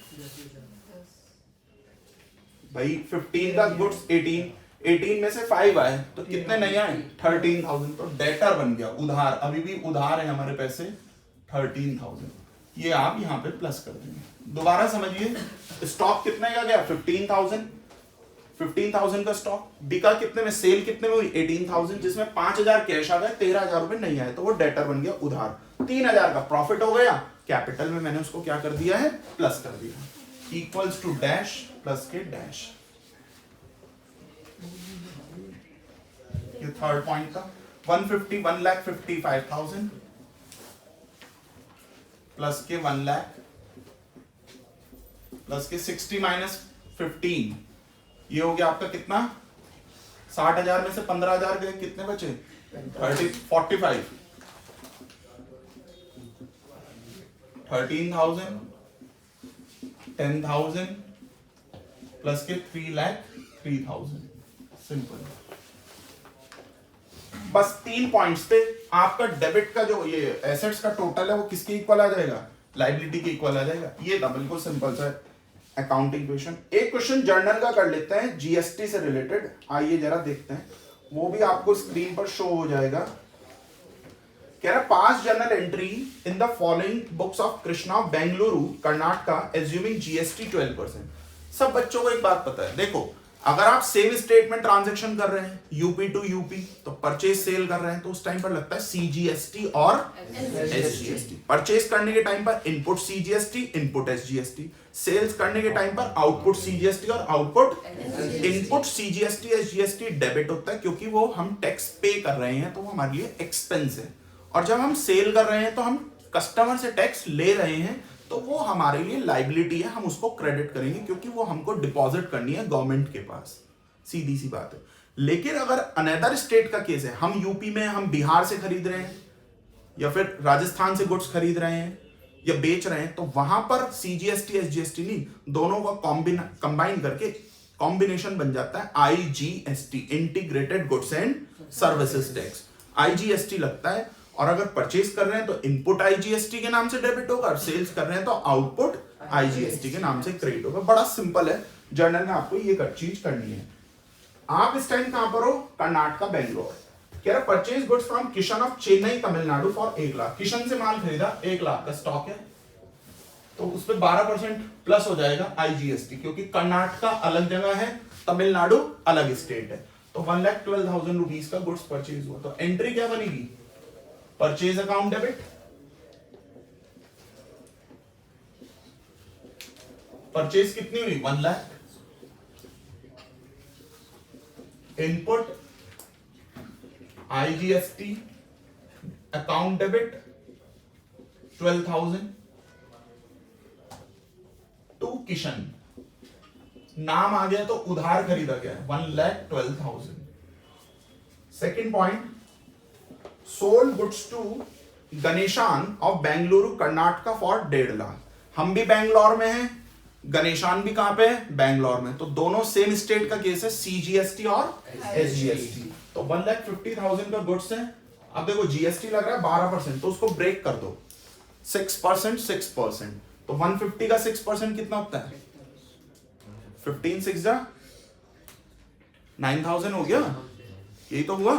भाई, 15 का गुड्स 18 में से 5 आए, तो कितने नहीं आए 13,000। तो डेटर बन गया, उधार, अभी भी उधार है हमारे पैसे 13,000। ये आप यहां पे प्लस कर देंगे। दोबारा समझिए, स्टॉक कितने का गया 15,000 का स्टॉक बिका कितने में, सेल कितने में हुई 18,000, जिसमें 5,000 कैश आ गए, 13,000 रुपए नहीं आए, तो वो डेटर बन गया उधार। 3,000 का प्रॉफिट हो गया, कैपिटल में मैंने उसको क्या कर दिया है, प्लस कर दिया, इक्वल्स टू डैश प्लस के डैश। ये थर्ड पॉइंट का 1,55,000 प्लस के 1 लाख प्लस के 60 माइनस 15, ये हो गया आपका कितना, 60,000 में से 15,000 गए, कितने बचे 45, 13,000 10,000 प्लस के 3,03,000। सिंपल। बस 3 पॉइंट्स पे आपका डेबिट का जो ये एसेट्स का टोटल है वो किसके इक्वल आ जाएगा, लायबिलिटी के इक्वल आ जाएगा। ये था बिल्कुल सिंपल सा अकाउंटिंग क्वेश्चन। एक क्वेश्चन जर्नल का कर लेते हैं, जीएसटी से रिलेटेड, आइए जरा देखते हैं, वो भी आपको स्क्रीन पर शो हो जाएगा। कह रहा पास journal entry in the following books of Krishna Bengaluru Karnataka assuming GST 12%। सब बच्चों को एक बात पता है, देखो अगर आप सेम स्टेट में ट्रांजैक्शन कर रहे हैं यूपी टू यूपी, तो परचेज सेल कर रहे हैं तो उस टाइम पर लगता है सीजीएसटी और एसजीएसटी। परचेज करने के टाइम पर input CGST input SGST, sales करने के टाइम पर आउटपुट सीजीएसटी और output input CGST SGST debit होता है, क्योंकि वो हम टैक्स पे कर रहे हैं तो वो हमारे लिए एक्सपेंस है। और जब हम सेल कर रहे हैं तो हम कस्टमर से टैक्स ले रहे हैं, तो वो हमारे लिए लायबिलिटी है, हम उसको क्रेडिट करेंगे क्योंकि वो हमको डिपॉजिट करनी है गवर्नमेंट के पास, सीधी सी बात है। लेकिन अगर अनदर स्टेट का केस है, हम यूपी में, हम बिहार से खरीद रहे हैं या फिर राजस्थान से गुड्स खरीद रहे हैं या बेच रहे हैं, तो वहां पर सीजीएसटी एसजीएसटी नहीं, दोनों का कंबाइन करके कॉम्बिनेशन बन जाता है IGST, integrated goods and services tax. IGST लगता है, और अगर परचेज कर रहे हैं तो इनपुट IGST के नाम से डेबिट होगा, और सेल्स कर रहे हैं तो आउटपुट IGST के नाम से क्रेडिट होगा। बड़ा सिंपल है, जर्नल में आपको ये चीज करनी है। आप इस टाइम कहां पर हो? कर्नाटका, बेंगलोर। कह रहा purchase goods from Kishan of Chennai, Tamil Nadu for 1 lakh. Kishan से माल खरीदा, 1 लाख का स्टॉक है, तो उस पर 12% प्लस हो जाएगा IGST, क्योंकि कर्नाटका अलग जगह है, तमिलनाडु अलग स्टेट है। तो 1,12,000 रुपीज का गुड्स परचेज हुआ, तो एंट्री क्या बनेगी? परचेज अकाउंट डेबिट, परचेज कितनी हुई? 1 lakh. Input IGST, account debit 12,000 to Kishan. नाम आ गया तो उधार खरीदा गया, 1,12,000। Second point, sold goods to Ganeshan of Bengaluru Karnataka for 1.5 lakh. हम भी बेंगलोर में हैं, गणेशान भी कहां पे है? बेंगलोर में। तो दोनों सेम स्टेट का केस है, CGST और SGST। तो 1,50,000 का गुड्स है। अब देखो GST लग रहा है 12%, तो उसको ब्रेक कर दो, 6%, 6%। तो 150 का 6% कितना होता है? 15 6 जा 9,000 हो गया, यही तो हुआ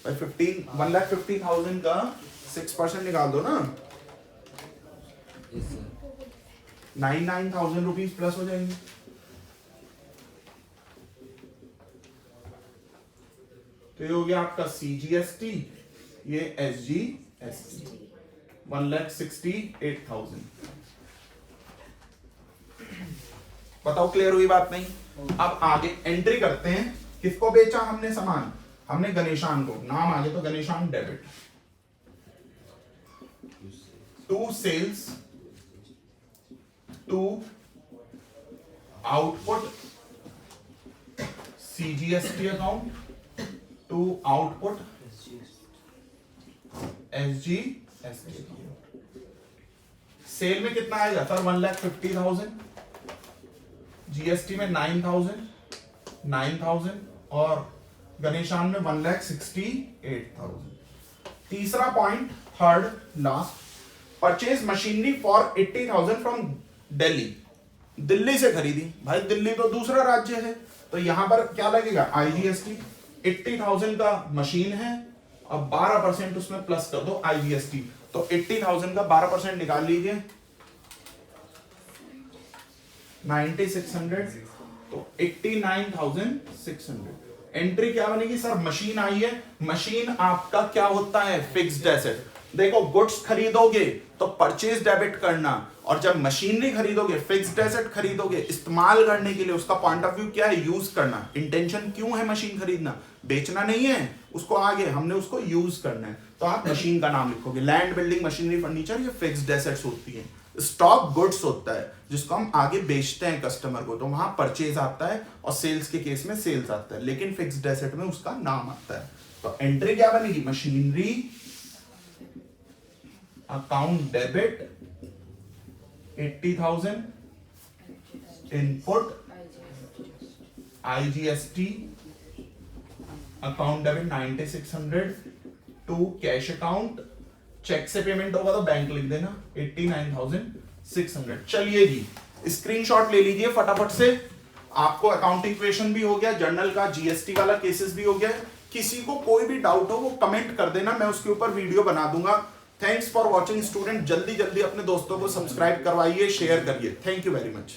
भाई। 1,50,000 का 6% निकाल दो ना, 9,000 रुपीज प्लस हो जाएंगे। तो ये हो गया आपका CGST, ये SGST, 1,68,000। बताओ क्लियर हुई बात? नहीं। अब आगे एंट्री करते हैं, किसको बेचा हमने सामान? हमने गणेशान को, नाम आगे तो Ganeshan debit, to sales to output CGST account to output SGST। Sale में कितना आएगा सर? 1,50,000, GST में 9,000 और गणेशान में 1,68,000। तीसरा point, third last, purchase machinery for 80,000 from Delhi. Delhi से खरीदी, भाई दिल्ली तो दूसरा राज्य है, तो यहां पर क्या लगेगा? IGST। 80,000 का मशीन है, अब 12% उसमें प्लस कर दो IGST। तो 80,000 का 12% निकाल लीजिए, 9,600, तो 89,600। एंट्री क्या बनेगी सर? मशीन आई है, मशीन आपका क्या होता है? Fixed asset. देखो गुड्स खरीदोगे तो परचेज डेबिट करना, और जब मशीनरी खरीदोगे, फिक्स्ड एसेट खरीदोगे इस्तेमाल करने के लिए, उसका पॉइंट ऑफ व्यू क्या है? यूज करना। इंटेंशन क्यों है मशीन खरीदना? बेचना नहीं है उसको, आगे हमने उसको यूज करना है, तो आप मशीन का नाम लिखोगे। लैंड, बिल्डिंग, मशीनरी, फर्नीचर, ये फिक्स्ड एसेट्स होती है। स्टॉक गुड्स होता है जिसको हम आगे बेचते हैं कस्टमर को, तो वहां परचेज आता है, और सेल्स के केस में सेल्स आता है, लेकिन फिक्स्ड एसेट में उसका नाम आता है। तो एंट्री क्या बनेगी? Machinery account debit 80,000, input IGST account debit 9,600 to cash account. Cheque से पेमेंट होगा तो बैंक लिख देना, 89,600। चलिए जी, स्क्रीनशॉट ले लीजिए फटाफट से। आपको अकाउंटिंग इक्वेशन भी हो गया, जर्नल का GST वाला केसेस भी हो गया। किसी को कोई भी डाउट हो वो कमेंट कर देना, मैं उसके ऊपर वीडियो बना दूंगा। Thanks for watching student. जल्दी जल्दी अपने दोस्तों को सब्सक्राइब करवाइए, शेयर करिए। Thank you very much.